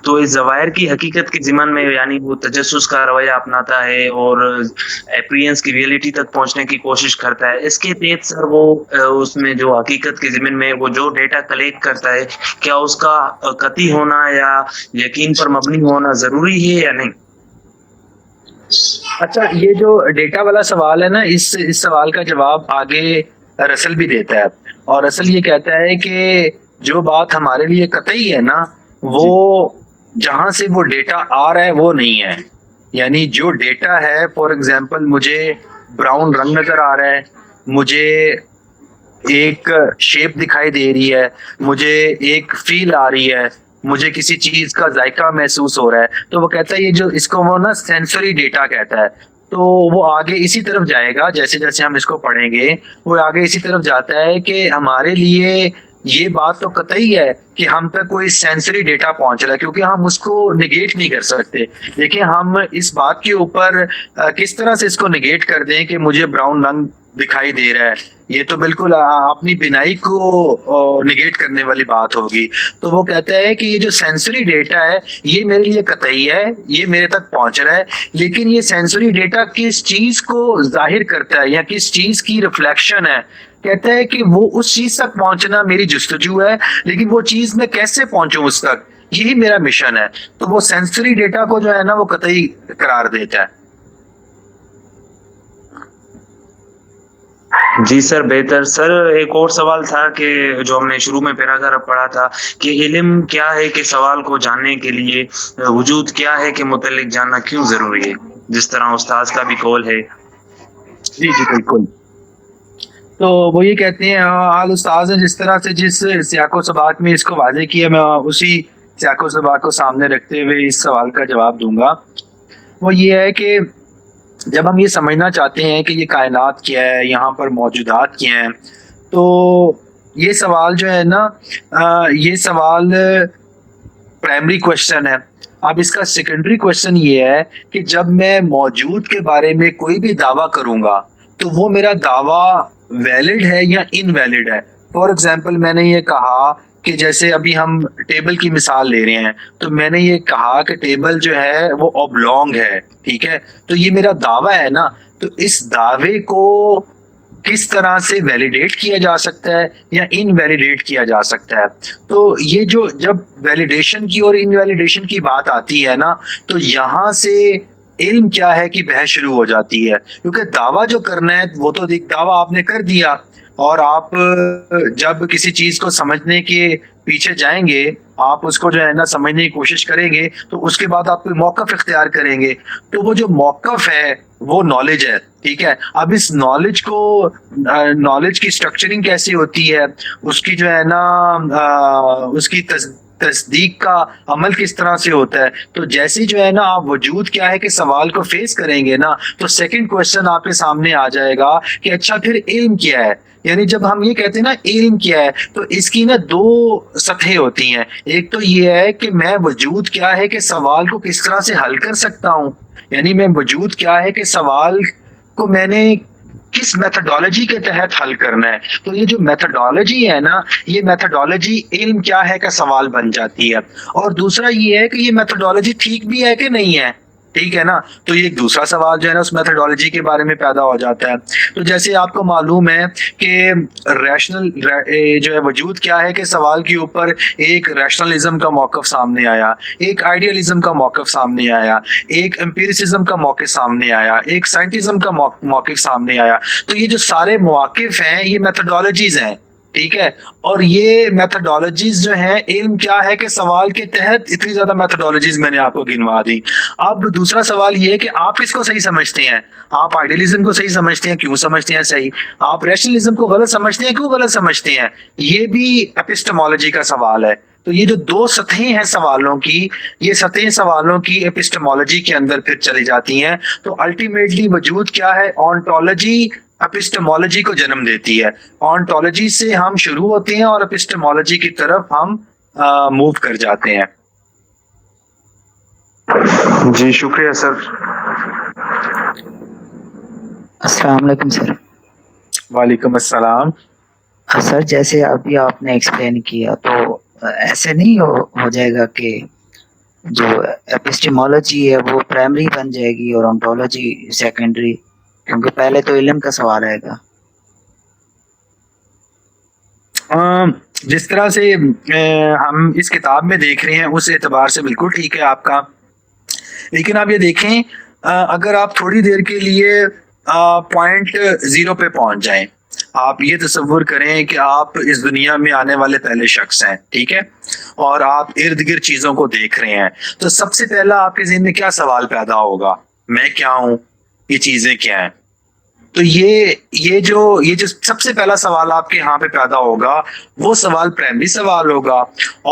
تو اس ظواہر کی حقیقت کے ضمن میں یعنی وہ تجسس کا رویہ اپناتا ہے اور اپیرینس کی ریئلٹی تک پہنچنے کی کوشش کرتا ہے. اس کے تحت سر وہ اس میں جو حقیقت کے ضمن میں وہ جو ڈیٹا کلیکٹ کرتا ہے، کیا اس کا قطعی ہونا یا یقین پر مبنی ہونا ضروری ہے یا نہیں؟ اچھا، یہ جو ڈیٹا والا سوال ہے نا، اس سوال کا جواب آگے رسل بھی دیتا ہے، اور رسل یہ کہتا ہے کہ جو بات ہمارے لیے قطعی ہے نا، وہ جہاں سے وہ ڈیٹا آ رہا ہے وہ نہیں ہے. یعنی جو ڈیٹا ہے، فار ایگزامپل مجھے براؤن رنگ نظر آ رہا ہے، مجھے ایک شیپ دکھائی دے رہی ہے، مجھے ایک فیل آ رہی ہے، مجھے کسی چیز کا ذائقہ محسوس ہو رہا ہے، تو وہ کہتا ہے یہ جو اس کو وہ نا سینسری ڈیٹا کہتا ہے. تو وہ آگے اسی طرف جائے گا، جیسے جیسے ہم اس کو پڑھیں گے وہ آگے اسی طرف جاتا ہے کہ ہمارے لیے یہ بات تو قطعی ہے کہ ہم تک کوئی سینسری ڈیٹا پہنچ رہا ہے، کیونکہ ہم اس کو نگیٹ نہیں کر سکتے. لیکن ہم اس بات کے اوپر کس طرح سے اس کو نگیٹ کر دیں کہ مجھے براؤن رنگ دکھائی دے رہا ہے، یہ تو بالکل اپنی بینائی کو نگیٹ کرنے والی بات ہوگی. تو وہ کہتا ہے کہ یہ جو سینسری ڈیٹا ہے یہ میرے لیے قطعی ہے، یہ میرے تک پہنچ رہا ہے، لیکن یہ سینسری ڈیٹا کس چیز کو ظاہر کرتا ہے یا کس چیز کی ریفلیکشن ہے. کہتا ہے کہ وہ اس چیز تک پہنچنا میری جستجو ہے، لیکن وہ چیز میں کیسے پہنچوں اس تک، یہی میرا مشن ہے. تو وہ سینسری ڈیٹا کو جو ہے نا وہ قطعی قرار دیتا ہے. جی سر، بہتر. سر ایک اور سوال تھا کہ جو ہم نے شروع میں پیراگراف پڑھا تھا کہ علم کیا ہے کہ سوال کو جاننے کے لیے وجود کیا ہے کے متعلق جاننا کیوں ضروری ہے، جس طرح استاذ کا بھی قول ہے. جی جی بالکل. تو وہ یہ کہتے ہیں آل استاذ نے جس طرح سے جس سیاق و سباق میں اس کو واضح کیا، میں اسی سیاق و سباق کو سامنے رکھتے ہوئے اس سوال کا جواب دوں گا. وہ یہ ہے کہ جب ہم یہ سمجھنا چاہتے ہیں کہ یہ کائنات کیا ہے، یہاں پر موجودات کیا ہیں، تو یہ سوال جو ہے نا یہ سوال پرائمری کوشچن ہے. اب اس کا سیکنڈری کوشچن یہ ہے کہ جب میں موجود کے بارے میں کوئی بھی دعویٰ کروں گا تو وہ میرا دعویٰ ویلڈ ہے یا انویلڈ ہے. فار ایگزامپل میں نے یہ کہا کہ جیسے ابھی ہم ٹیبل کی مثال لے رہے ہیں، تو میں نے یہ کہا کہ ٹیبل جو ہے وہ اوبلونگ ہے، ٹھیک ہے، تو یہ میرا دعویٰ ہے نا. تو اس دعوے کو کس طرح سے ویلیڈیٹ کیا جا سکتا ہے یا انویلیڈیٹ کیا جا سکتا ہے. تو یہ جو جب ویلیڈیشن کی اور انویلیڈیشن کی بات آتی ہے نا، تو یہاں سے علم کیا ہے کہ بحث شروع ہو جاتی ہے. کیونکہ دعویٰ جو کرنا ہے وہ تو دعویٰ آپ نے کر دیا، اور آپ جب کسی چیز کو سمجھنے کے پیچھے جائیں گے، آپ اس کو جو ہے نا سمجھنے کی کوشش کریں گے، تو اس کے بعد آپ کوئی موقف اختیار کریں گے. تو وہ جو موقف ہے وہ نالج ہے، ٹھیک ہے. اب اس نالج کو نالج کی اسٹرکچرنگ کیسی ہوتی ہے، اس کی جو ہے نا اس کی تصدیق کا عمل کس طرح سے ہوتا ہے. تو جیسے جو ہے نا آپ وجود کیا ہے کہ سوال کو فیس کریں گے نا، تو سیکنڈ کوشچن آپ کے سامنے آ جائے گا کہ اچھا پھر علم کیا ہے. یعنی جب ہم یہ کہتے ہیں نا علم کیا ہے، تو اس کی نا دو سطحیں ہوتی ہیں. ایک تو یہ ہے کہ میں وجود کیا ہے کہ سوال کو کس طرح سے حل کر سکتا ہوں، یعنی میں وجود کیا ہے کہ سوال کو میں نے کس میتھڈالوجی کے تحت حل کرنا ہے. تو یہ جو میتھڈالوجی ہے نا، یہ میتھڈالوجی علم کیا ہے کا سوال بن جاتی ہے. اور دوسرا یہ ہے کہ یہ میتھڈالوجی ٹھیک بھی ہے کہ نہیں ہے، ٹھیک ہے نا. تو یہ ایک دوسرا سوال جو ہے نا اس میتھڈالوجی کے بارے میں پیدا ہو جاتا ہے. تو جیسے آپ کو معلوم ہے کہ ریشنل جو ہے وجود کیا ہے کہ سوال کے اوپر ایک ریشنلزم کا موقف سامنے آیا، ایک آئیڈیالزم کا موقف سامنے آیا، ایک امپیریسزم کا موقف سامنے آیا، ایک سائنٹزم کا موقف سامنے آیا. تو یہ جو سارے مواقف ہیں یہ میتھڈالوجیز ہیں، ٹھیک ہے. اور یہ میتھڈالوجیز جو ہیں علم کیا ہے کہ سوال کے تحت اتنی زیادہ میتھڈالوجیز میں نے آپ کو گنوا دی. اب دوسرا سوال یہ ہے کہ آپ کس کو صحیح سمجھتے ہیں؟ آپ آئیڈیلزم کو صحیح سمجھتے ہیں، کیوں سمجھتے ہیں صحیح؟ آپ ریشنلزم کو غلط سمجھتے ہیں، کیوں غلط سمجھتے ہیں؟ یہ بھی ایپسٹمولوجی کا سوال ہے. تو یہ جو دو سطحیں ہیں سوالوں کی، یہ سطحیں سوالوں کی ایپسٹمولوجی کے اندر پھر چلی جاتی ہیں. تو الٹیمیٹلی وجود کیا ہے؟ اونٹولوجی ایپسٹمولوجی کو جنم دیتی ہے. اونٹولوجی سے ہم شروع ہوتے ہیں اور ایپسٹمولوجی کی طرف ہم موو کر جاتے ہیں. جی شکریہ سر. السلام علیکم سر. وعلیکم السلام. سر جیسے ابھی آپ نے ایکسپلین کیا تو ایسے نہیں ہو جائے گا کہ جو ایپسٹیمولوجی ہے وہ پرائمری بن جائے گی اور اونٹولوجی سیکنڈری، کیونکہ پہلے تو علم کا سوال آئے گا. جس طرح سے ہم اس کتاب میں دیکھ رہے ہیں اس اعتبار سے بالکل ٹھیک ہے آپ کا، لیکن آپ یہ دیکھیں اگر آپ تھوڑی دیر کے لیے پوائنٹ 0 پہ پہنچ جائیں، آپ یہ تصور کریں کہ آپ اس دنیا میں آنے والے پہلے شخص ہیں، ٹھیک ہے، اور آپ ارد گرد چیزوں کو دیکھ رہے ہیں، تو سب سے پہلا آپ کے ذہن میں کیا سوال پیدا ہوگا؟ میں کیا ہوں؟ یہ چیزیں کیا ہیں؟ تو یہ جو سب سے پہلا سوال آپ کے یہاں پہ پیدا ہوگا وہ سوال پرائمری سوال ہوگا،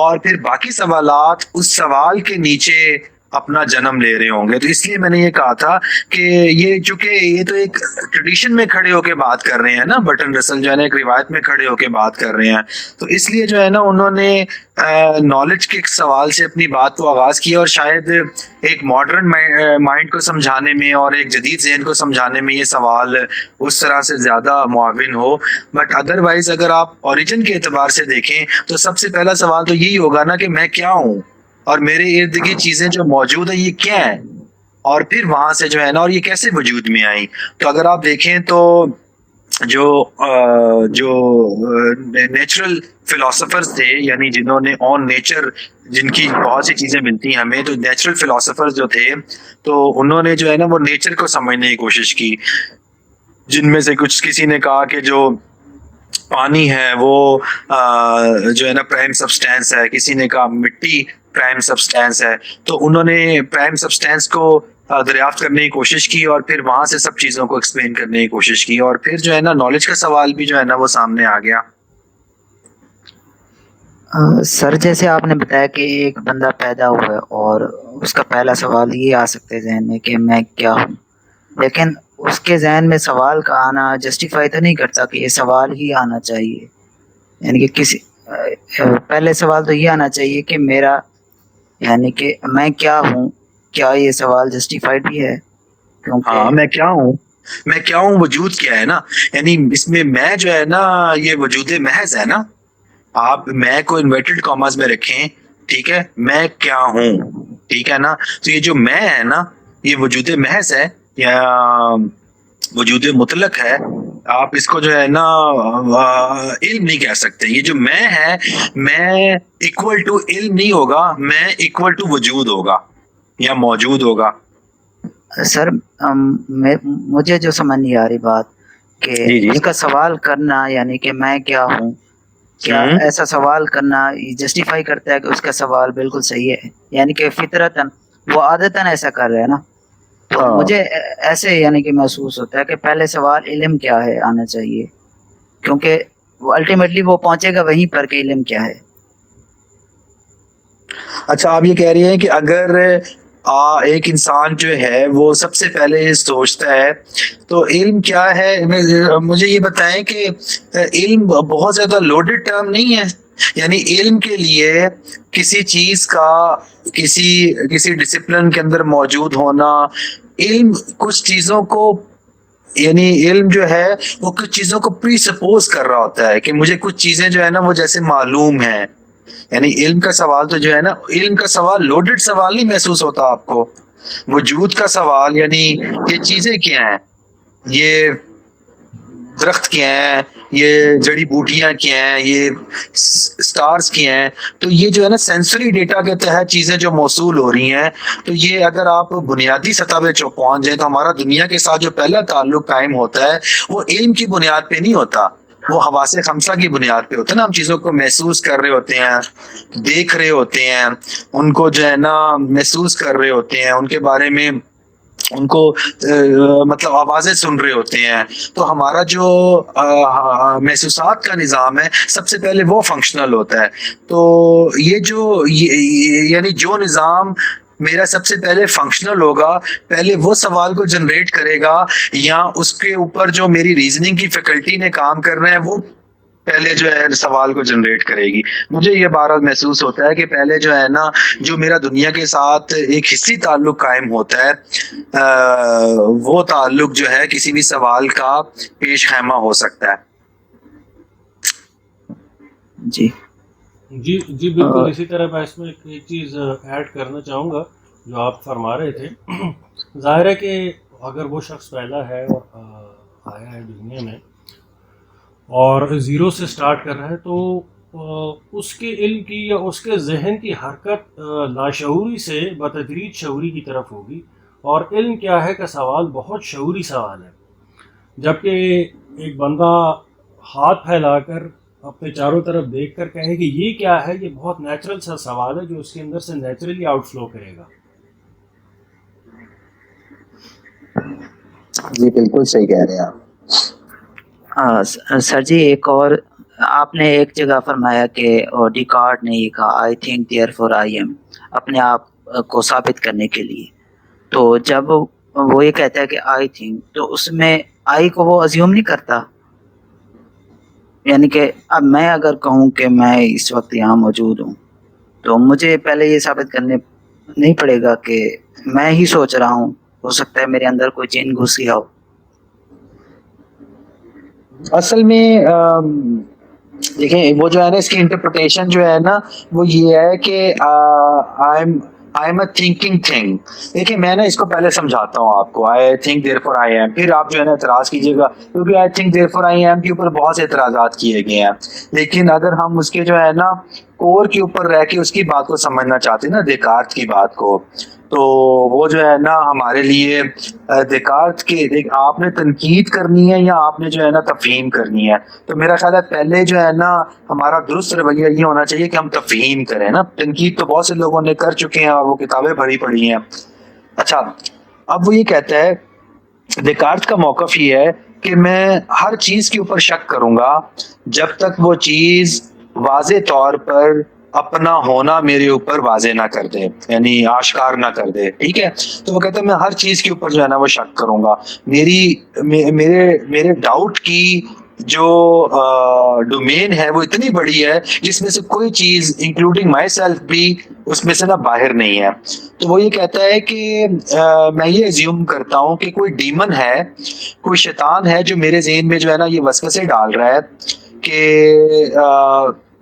اور پھر باقی سوالات اس سوال کے نیچے اپنا جنم لے رہے ہوں گے. تو اس لیے میں نے یہ کہا تھا کہ یہ چونکہ یہ تو ایک ٹریڈیشن میں کھڑے ہو کے بات کر رہے ہیں نا، برٹن رسل جو ہے نا ایک روایت میں کھڑے ہو کے بات کر رہے ہیں، تو اس لیے جو ہے نا انہوں نے نالج کے ایک سوال سے اپنی بات کو آغاز کیا، اور شاید ایک ماڈرن مائنڈ کو سمجھانے میں اور ایک جدید ذہن کو سمجھانے میں یہ سوال اس طرح سے زیادہ معاون ہو. بٹ ادروائز اگر آپ اوریجن کے اعتبار سے دیکھیں تو سب سے پہلا سوال تو یہی ہوگا نا کہ میں کیا ہوں، اور میرے ارد گرد چیزیں جو موجود ہیں یہ کیا ہیں، اور پھر وہاں سے جو ہے نا اور یہ کیسے وجود میں آئیں. تو اگر آپ دیکھیں تو جو نیچرل فلاسفرز تھے، یعنی جنہوں نے آن نیچر، جن کی بہت سی چیزیں ملتی ہیں ہمیں، تو نیچرل فلاسفرز جو تھے تو انہوں نے جو ہے نا وہ نیچر کو سمجھنے کی کوشش کی، جن میں سے کسی نے کہا کہ جو پانی ہے وہ جو ہے نا پرائم سبسٹینس ہے، کسی نے کہا مٹی پرائم سبسٹینس ہے. تو انہوں نے پرائم سبسٹینس کو دریافت کرنے کی کوشش کی اور پھر وہاں سے سب چیزوں کو ایکسپلین کرنے کی کوشش کی، اور پھر جو ہے نا نالج کا سوال بھی جو ہے نا وہ سامنے آ گیا. سر جیسے آپ نے بتایا کہ ایک بندہ پیدا ہوا ہے اور اس کا پہلا سوال یہ آ سکتا ہے ذہن میں کہ میں کیا ہوں، لیکن اس کے ذہن میں سوال کا آنا جسٹیفائی تو نہیں کرتا کہ یہ سوال ہی آنا چاہیے. یعنی کہ پہلے سوال تو یہ آنا چاہیے کہ میرا، یعنی کہ میں کیا ہوں، کیا یہ سوال جسٹیفائڈ بھی ہے؟ ہاں میں کیا ہوں وجود کیا ہے نا، یعنی اس میں میں جو ہے نا یہ وجود محض ہے نا. آپ میں کو انورٹڈ کاماز میں رکھیں، ٹھیک ہے، میں کیا ہوں، ٹھیک ہے نا. تو یہ جو میں ہے نا یہ وجود محض ہے یا وجود مطلق ہے. آپ اس کو جو ہے نا علم نہیں کہہ سکتے. یہ جو میں ہے، میں ایکول ٹو علم نہیں ہوگا، میں ایکول ٹو وجود ہوگا یا موجود ہوگا. سر مجھے جو سمجھ نہیں آ رہی بات کہ جی اس کا سوال کرنا، یعنی کہ میں کیا ہوں، کیا ایسا سوال کرنا جسٹیفائی کرتا ہے کہ اس کا سوال بالکل صحیح ہے؟ یعنی کہ فطرتاً وہ عادتاً ایسا کر رہے ہیں نا. تو مجھے ایسے یعنی کہ محسوس ہوتا ہے کہ پہلے سوال علم کیا ہے آنا چاہیے، کیونکہ وہ الٹیمیٹلی وہ پہنچے گا وہیں پر کہ علم کیا ہے. اچھا آپ یہ کہہ رہی ہیں کہ اگر ایک انسان جو ہے وہ سب سے پہلے یہ سوچتا ہے تو علم کیا ہے. مجھے یہ بتائیں کہ علم بہت زیادہ لوڈڈ ٹرم نہیں ہے. یعنی علم کے لیے کسی چیز کا کسی ڈسپلن کے اندر موجود ہونا، علم کچھ چیزوں کو، یعنی علم جو ہے وہ کچھ چیزوں کو پری سپوز کر رہا ہوتا ہے کہ مجھے کچھ چیزیں جو ہے نا وہ جیسے معلوم ہیں. یعنی علم کا سوال تو جو ہے نا، علم کا سوال لوڈڈ سوال نہیں محسوس ہوتا آپ کو. وجود کا سوال یعنی یہ چیزیں کیا ہیں، یہ درخت کیا ہیں، یہ جڑی بوٹیاں کیا ہیں، یہ سٹارز کیا ہیں. تو یہ جو ہے نا سینسری ڈیٹا کے تحت چیزیں جو موصول ہو رہی ہیں. تو یہ اگر آپ بنیادی سطح پہ پہنچ جائیں تو ہمارا دنیا کے ساتھ جو پہلا تعلق قائم ہوتا ہے وہ علم کی بنیاد پہ نہیں ہوتا. وہ حواس خمسہ کی بنیاد پہ ہوتا ہے نا. ہم چیزوں کو محسوس کر رہے ہوتے ہیں, دیکھ رہے ہوتے ہیں, ان کو جو ہے نا محسوس کر رہے ہوتے ہیں, ان کے بارے میں ان کو مطلب آوازیں سن رہے ہوتے ہیں. تو ہمارا جو محسوسات کا نظام ہے سب سے پہلے وہ فنکشنل ہوتا ہے. تو یہ جو یعنی جو نظام میرا سب سے پہلے فنکشنل ہوگا, پہلے وہ سوال کو جنریٹ کرے گا, یا اس کے اوپر جو میری ریزننگ کی فیکلٹی نے کام کرنا ہے وہ پہلے جو ہے سوال کو جنریٹ کرے گی. مجھے یہ بار محسوس ہوتا ہے کہ پہلے جو ہے نا جو میرا دنیا کے ساتھ ایک حصی تعلق قائم ہوتا ہے وہ تعلق جو ہے کسی بھی سوال کا پیش خیمہ ہو سکتا ہے. جی جی جی بالکل. اسی طرح میں اس میں ایک چیز ایڈ کرنا چاہوں گا جو آپ فرما رہے تھے. ظاہر ہے کہ اگر وہ شخص پہلا ہے اور آیا ہے دنیا میں اور زیرو سے سٹارٹ کر رہا ہے, تو اس کے علم کی یا اس کے ذہن کی حرکت لاشعوری سے بتدریج شعوری کی طرف ہوگی. اور علم کیا ہے کہ سوال بہت شعوری سوال ہے, جبکہ ایک بندہ ہاتھ پھیلا کر اپنے چاروں طرف دیکھ کر کہے کہ یہ کیا ہے, یہ بہت نیچرل سا سوال ہے جو اس کے اندر سے نیچرلی آؤٹ فلو کرے گا. جی بالکل صحیح کہہ رہے ہیں آپ. سر جی ایک اور آپ نے ایک جگہ فرمایا کہ ڈیکارٹ نے یہ کہا I think therefore I am, اپنے آپ کو ثابت کرنے کے لیے. تو جب وہ یہ کہتا ہے کہ آئی تھنک, تو اس میں آئی کو وہ ازیوم نہیں کرتا, یعنی کہ اب میں اگر کہوں کہ میں اس وقت یہاں موجود ہوں تو مجھے پہلے یہ ثابت کرنے نہیں پڑے گا کہ میں ہی سوچ رہا ہوں, ہو سکتا ہے میرے اندر کوئی جن گھس گیا ہو. اصل میں دیکھیں وہ جو ہے نا اس کی انٹرپریٹیشن جو ہے نا وہ یہ ہے کہ I am a thinking thing. دیکھیں میں نا اس کو پہلے سمجھاتا ہوں آپ کو. I think therefore I am, پھر آپ جو ہے نا اعتراض کیجیے گا, کیونکہ I think therefore I am کے اوپر بہت سے اعتراضات کیے گئے ہیں. لیکن اگر ہم اس کے جو ہے نا کور کے اوپر رہ کے اس کی بات کو سمجھنا چاہتے ہیں نا, دیکارت کی بات کو, تو وہ جو ہے نا ہمارے لیے دیکارت کے آپ نے تنقید کرنی ہے یا آپ نے جو ہے نا تفہیم کرنی ہے. تو میرا خیال ہے پہلے جو ہے نا ہمارا درست رویہ یہ ہونا چاہیے کہ ہم تفہیم کریں نا. تنقید تو بہت سے لوگوں نے کر چکے ہیں اور وہ کتابیں پڑھی ہیں. اچھا, اب وہ یہ کہتا ہے دیکارت کا موقف یہ ہے کہ میں ہر چیز کے اوپر شک کروں گا جب تک وہ چیز واضح طور پر اپنا ہونا میرے اوپر واضح نہ کر دے, یعنی آشکار نہ کر دے. ٹھیک ہے, تو وہ کہتا ہے میں ہر چیز کے اوپر جو ہے نا وہ شک کروں گا. میرے ڈاؤٹ کی جو ڈومین ہے وہ اتنی بڑی ہے جس میں سے کوئی چیز انکلوڈنگ مائی سیلف بھی اس میں سے نہ باہر نہیں ہے. تو وہ یہ کہتا ہے کہ میں یہ ایزیوم کرتا ہوں کہ کوئی ڈیمن ہے, کوئی شیطان ہے جو میرے ذہن میں جو ہے نا یہ وسوسے ڈال رہا ہے کہ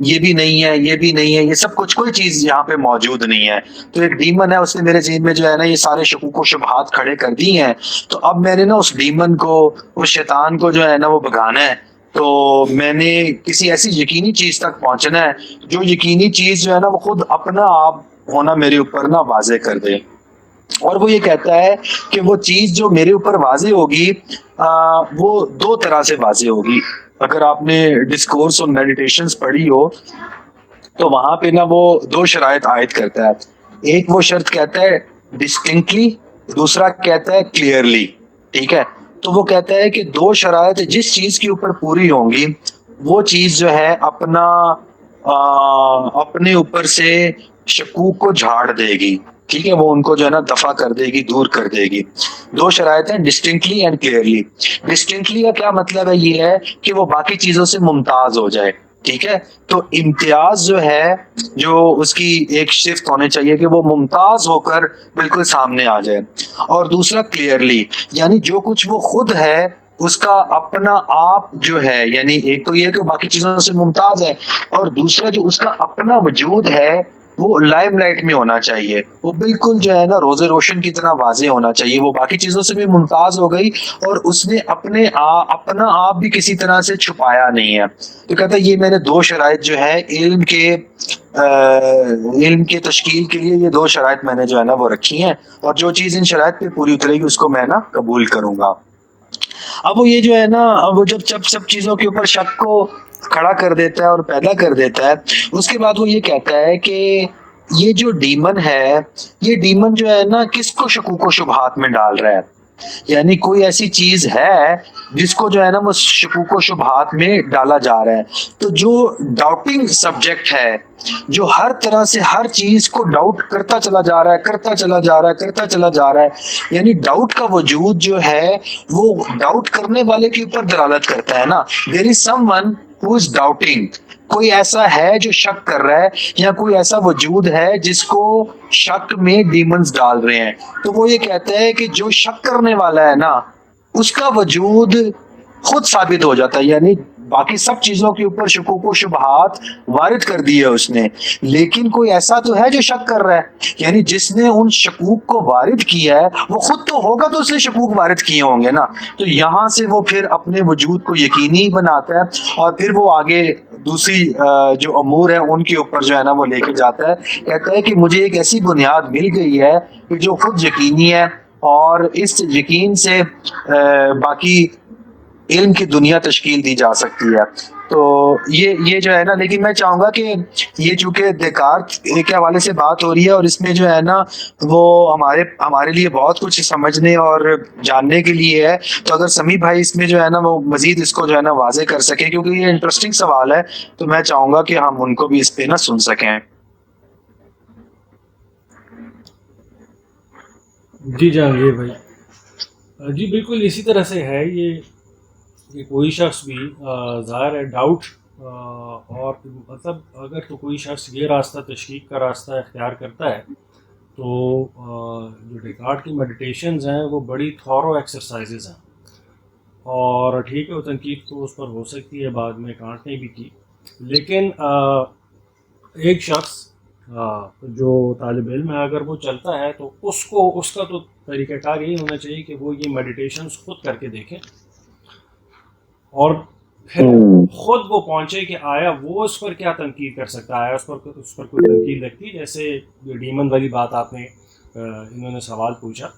یہ بھی نہیں ہے, یہ بھی نہیں ہے, یہ سب کچھ کوئی چیز یہاں پہ موجود نہیں ہے. تو ایک ڈیمن ہے, اس نے میرے ذہن میں جو ہے نا یہ سارے شکوک و شبہات کھڑے کر دی ہیں. تو اب میں نے نا اس ڈیمن کو, اس شیطان کو جو ہے نا وہ بھگانا ہے. تو میں نے کسی ایسی یقینی چیز تک پہنچنا ہے جو یقینی چیز جو ہے نا وہ خود اپنا آپ ہونا میرے اوپر نا واضح کر دے. اور وہ یہ کہتا ہے کہ وہ چیز جو میرے اوپر واضح ہوگی وہ دو طرح سے واضح ہوگی. اگر آپ نے ڈسکورس اور میڈیٹیشنز پڑھی ہو تو وہاں پہ نا وہ دو شرائط عائد کرتا ہے. ایک وہ شرط کہتا ہے ڈسٹنکٹلی, دوسرا کہتا ہے کلیئرلی. ٹھیک ہے, تو وہ کہتا ہے کہ دو شرائط جس چیز کے اوپر پوری ہوں گی وہ چیز جو ہے اپنے اوپر سے شکوک کو جھاڑ دے گی. ٹھیک ہے, وہ ان کو جو ہے نا دفع کر دے گی, دور کر دے گی. دو شرائط ہیں, ڈسٹنکٹلی اینڈ کلیئرلی. ڈسٹنکٹلی کا کیا مطلب ہے, یہ ہے کہ وہ باقی چیزوں سے ممتاز ہو جائے. ٹھیک ہے, تو امتیاز جو ہے جو اس کی ایک شفت ہونی چاہیے کہ وہ ممتاز ہو کر بالکل سامنے آ جائے. اور دوسرا کلیئرلی, یعنی جو کچھ وہ خود ہے اس کا اپنا آپ جو ہے, یعنی ایک تو یہ کہ باقی چیزوں سے ممتاز ہے, اور دوسرا جو اس کا اپنا وجود ہے وہ لائم لائٹ میں ہونا چاہیے, وہ بالکل جو ہے نا روز روشن کی طرح واضح ہونا چاہیے. وہ باقی چیزوں سے بھی ممتاز ہو گئی اور اس نے اپنا آپ بھی کسی طرح سے چھپایا نہیں ہے. تو کہتا ہے یہ میں نے دو شرائط جو ہے علم کے تشکیل کے لیے, یہ دو شرائط میں نے جو ہے نا وہ رکھی ہیں, اور جو چیز ان شرائط پہ پوری اترے گی اس کو میں نا قبول کروں گا. اب وہ یہ جو ہے نا وہ جب سب چیزوں کے اوپر شک کو کھڑا کر دیتا ہے اور پیدا کر دیتا ہے، اس کے بعد وہ یہ کہتا ہے کہ یہ جو ڈیمن ہے، یہ ڈیمن جو ہے نا کس کو شکوک و شبہات میں ڈال رہا ہے، یعنی کوئی ایسی چیز ہے جس کو جو ہے نا وہ شکوک و شبہات میں ڈالا جا رہا ہے. تو جو ڈاؤٹنگ سبجیکٹ ہے، جو ہر طرح سے ہر چیز کو ڈاؤٹ کرتا چلا جا رہا ہے، کرتا چلا جا رہا ہے، کرتا چلا جا رہا ہے، یعنی ڈاؤٹ کا وجود جو ہے وہ ڈاؤٹ کرنے والے کے اوپر دلالت کرتا ہے نا. دیر از سم ون ہو از ڈاؤٹنگ، کوئی ایسا ہے جو شک کر رہا ہے، یا کوئی ایسا وجود ہے جس کو شک میں ڈیمنز ڈال رہے ہیں. تو وہ یہ کہتا ہے کہ جو شک کرنے والا ہے نا اس کا وجود خود ثابت ہو جاتا ہے، یعنی باقی سب چیزوں کے اوپر شکوک و شبہات وارد کر دی ہے اس نے، لیکن کوئی ایسا تو ہے جو شک کر رہا ہے، یعنی جس نے ان شکوک کو وارد کیا ہے وہ خود تو ہوگا، تو اس نے شکوک وارد کیے ہوں گے نا. تو یہاں سے وہ پھر اپنے وجود کو یقینی بناتا ہے، اور پھر وہ آگے دوسری جو امور ہیں ان کے اوپر جو ہے نا وہ لے کے جاتا ہے. کہتا ہے کہ مجھے ایک ایسی بنیاد مل گئی ہے کہ جو خود یقینی ہے، اور اس یقین سے باقی علم کی دنیا تشکیل دی جا سکتی ہے. تو یہ جو ہے نا، لیکن میں چاہوں گا کہ یہ چونکہ دیکارت کے حوالے سے بات ہو رہی ہے اور اس میں جو ہے نا وہ ہمارے لیے بہت کچھ سمجھنے اور جاننے کے لیے ہے، تو اگر سمیع بھائی اس میں جو ہے نا وہ مزید اس کو جو ہے نا واضح کر سکیں، کیونکہ یہ انٹرسٹنگ سوال ہے، تو میں چاہوں گا کہ ہم ان کو بھی اس پہ نا سن سکیں. جی جہانگیر بھائی، جی بالکل اسی طرح سے ہے یہ کہ کوئی شخص بھی ظاہر ہے ڈاؤٹ، اور مطلب اگر تو کوئی شخص یہ راستہ تشکیک کا راستہ اختیار کرتا ہے تو جو ڈیکارٹ کی میڈیٹیشنز ہیں وہ بڑی تھورو ایکسرسائزز ہیں، اور ٹھیک ہے وہ تنقید تو اس پر ہو سکتی ہے، بعد میں کانٹ نے بھی کی، لیکن ایک شخص جو طالب علم ہے اگر وہ چلتا ہے تو اس کا تو طریقہ کار یہی ہونا چاہیے کہ وہ یہ میڈیٹیشنز خود کر کے دیکھیں، اور پھر خود وہ پہنچے کہ آیا وہ اس پر کیا تنقید کر سکتا ہے، آیا اس پر کوئی تنقید لگتی. جیسے یہ ڈیمن والی بات آپ نے انہوں نے سوال پوچھا،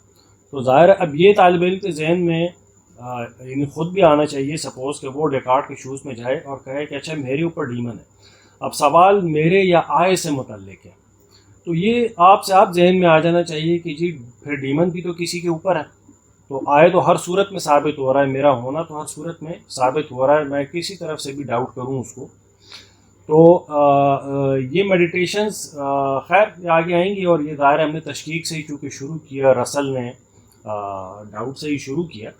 تو ظاہر ہے اب یہ طالب علم کے ذہن میں یعنی خود بھی آنا چاہیے، سپوز کہ وہ ڈیکارٹ کے شوز میں جائے اور کہے کہ اچھا میرے اوپر ڈیمن ہے، اب سوال میرے یا آئے سے متعلق ہے، تو یہ آپ ذہن میں آ جانا چاہیے کہ جی پھر ڈیمن بھی تو کسی کے اوپر ہے، تو آئے تو ہر صورت میں ثابت ہو رہا ہے، میرا ہونا تو ہر صورت میں ثابت ہو رہا ہے، میں کسی طرف سے بھی ڈاؤٹ کروں اس کو. تو یہ میڈیٹیشنز خیر آگے آئیں گی، اور یہ ظاہر ہم نے تشکیک سے ہی چونکہ شروع کیا، رسل نے ڈاؤٹ سے ہی شروع کیا،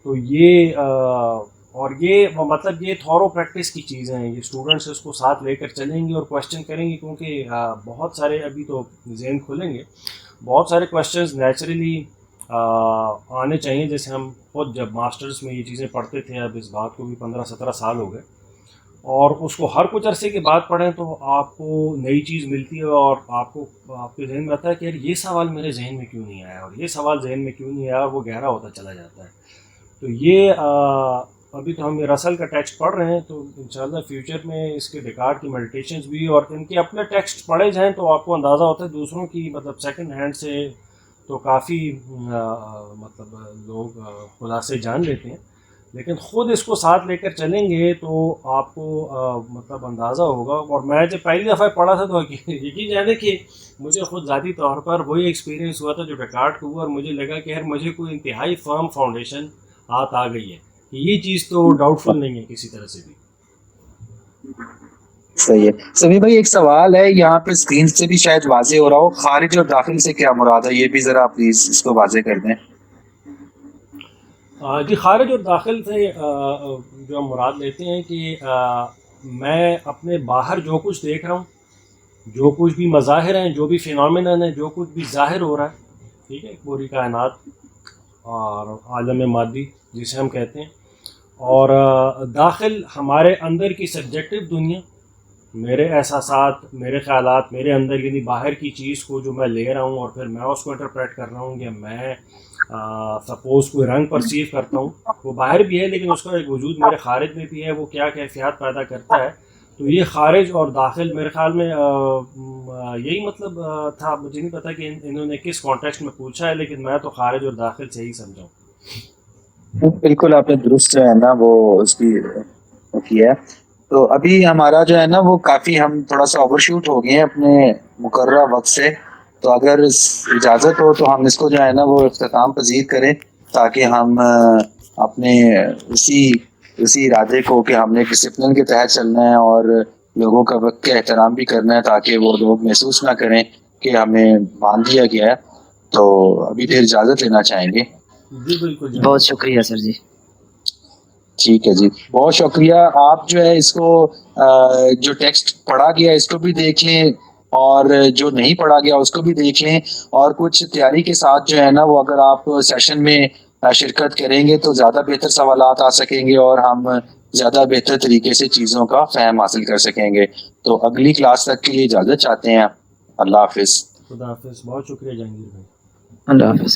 تو یہ اور یہ مطلب یہ تھورو پریکٹس کی چیزیں ہیں، یہ اسٹوڈنٹس اس کو ساتھ لے کر چلیں گے اور کویشچن کریں گے، کیونکہ بہت سارے ابھی تو ذہن کھلیں گے، بہت سارے کویشچنز نیچرلی آنے چاہیے. جیسے ہم خود جب ماسٹرز میں یہ چیزیں پڑھتے تھے، اب اس بات کو بھی 15-17 سال ہو گئے، اور اس کو ہر کچھ عرصے کے بعد پڑھیں تو آپ کو نئی چیز ملتی ہے، اور آپ کے ذہن میں آتا ہے کہ یار یہ سوال میرے ذہن میں کیوں نہیں آیا، اور یہ سوال ذہن میں کیوں نہیں آیا، اور وہ گہرا ہوتا چلا جاتا ہے. تو یہ ابھی تو ہم یہ رسل کا ٹیکسٹ پڑھ رہے ہیں، تو انشاءاللہ فیوچر میں اس کے ڈیکارٹ کی میڈیٹیشنز بھی اور ان کے اپنے ٹیکسٹ پڑھے جائیں تو آپ کو اندازہ ہوتا ہے. دوسروں کی مطلب سیکنڈ ہینڈ سے تو کافی مطلب لوگ خلاصے جان لیتے ہیں، لیکن خود اس کو ساتھ لے کر چلیں گے تو آپ کو مطلب اندازہ ہوگا. اور میں جب پہلی دفعہ پڑھا تھا تو یقین جانے کہ مجھے خود ذاتی طور پر وہی ایکسپیرینس ہوا تھا جو ڈیکارٹ کو ہوا، اور مجھے لگا کہ یار مجھے کوئی انتہائی فرم فاؤنڈیشن ہاتھ آ گئی ہے کہ یہ چیز تو ڈاؤٹ فل نہیں ہے کسی طرح سے بھی. صحیح ہے. سمیع بھائی ایک سوال ہے یہاں پہ اسکرین سے بھی شاید واضح ہو رہا ہو، خارج اور داخل سے کیا مراد ہے، یہ بھی ذرا پلیز اس کو واضح کر دیں. جی خارج اور داخل سے جو ہم مراد لیتے ہیں کہ میں اپنے باہر جو کچھ دیکھ رہا ہوں، جو کچھ بھی مظاہر ہیں، جو بھی فینومینن ہے، جو کچھ بھی ظاہر ہو رہا ہے، ٹھیک ہے، پوری کائنات اور عالم مادی جسے ہم کہتے ہیں، اور داخل ہمارے اندر کی سبجیکٹو دنیا، میرے احساسات، میرے خیالات، میرے اندر یعنی باہر کی چیز کو جو میں لے رہا ہوں اور پھر میں اس کو انٹرپریٹ کر رہا ہوں، یا میں سپوز کوئی رنگ پرسیو کرتا ہوں، وہ باہر بھی ہے لیکن اس کا ایک وجود میرے خارج میں بھی ہے، وہ کیا کیفیات پیدا کرتا ہے. تو یہ خارج اور داخل میرے خیال میں یہی مطلب تھا. مجھے نہیں پتا کہ انہوں نے کس کانٹیکسٹ میں پوچھا ہے، لیکن میں تو خارج اور داخل سے ہی سمجھا ہوں. بالکل آپ نے درست جو ہے نا وہ اس کی کیا ہے. تو ابھی ہمارا جو ہے نا وہ کافی ہم تھوڑا سا اوور شوٹ ہو گئے ہیں اپنے مقررہ وقت سے. تو اگر اجازت ہو تو ہم اس کو جو ہے نا وہ اختتام پذیر کریں تاکہ ہم اپنے اسی ارادے کو کہ ہم نے ڈسپلن کے تحت چلنا ہے اور لوگوں کا وقت کا احترام بھی کرنا ہے تاکہ وہ لوگ محسوس نہ کریں کہ ہمیں باندھ دیا گیا ہے. تو ابھی پھر اجازت لینا چاہیں گے. جی بالکل جناب. بہت شکریہ سر جی. ٹھیک ہے جی, بہت شکریہ. آپ جو ہے اس کو جو ٹیکسٹ پڑھا گیا اس کو بھی دیکھ لیں اور جو نہیں پڑھا گیا اس کو بھی دیکھ لیں, اور کچھ تیاری کے ساتھ جو ہے نا وہ اگر آپ سیشن میں شرکت کریں گے تو زیادہ بہتر سوالات آ سکیں گے اور ہم زیادہ بہتر طریقے سے چیزوں کا فہم حاصل کر سکیں گے. تو اگلی کلاس تک کے لیے اجازت چاہتے ہیں. اللہ حافظ. خدا حافظ. بہت شکریہ جہانگیر بھائی. اللہ حافظ.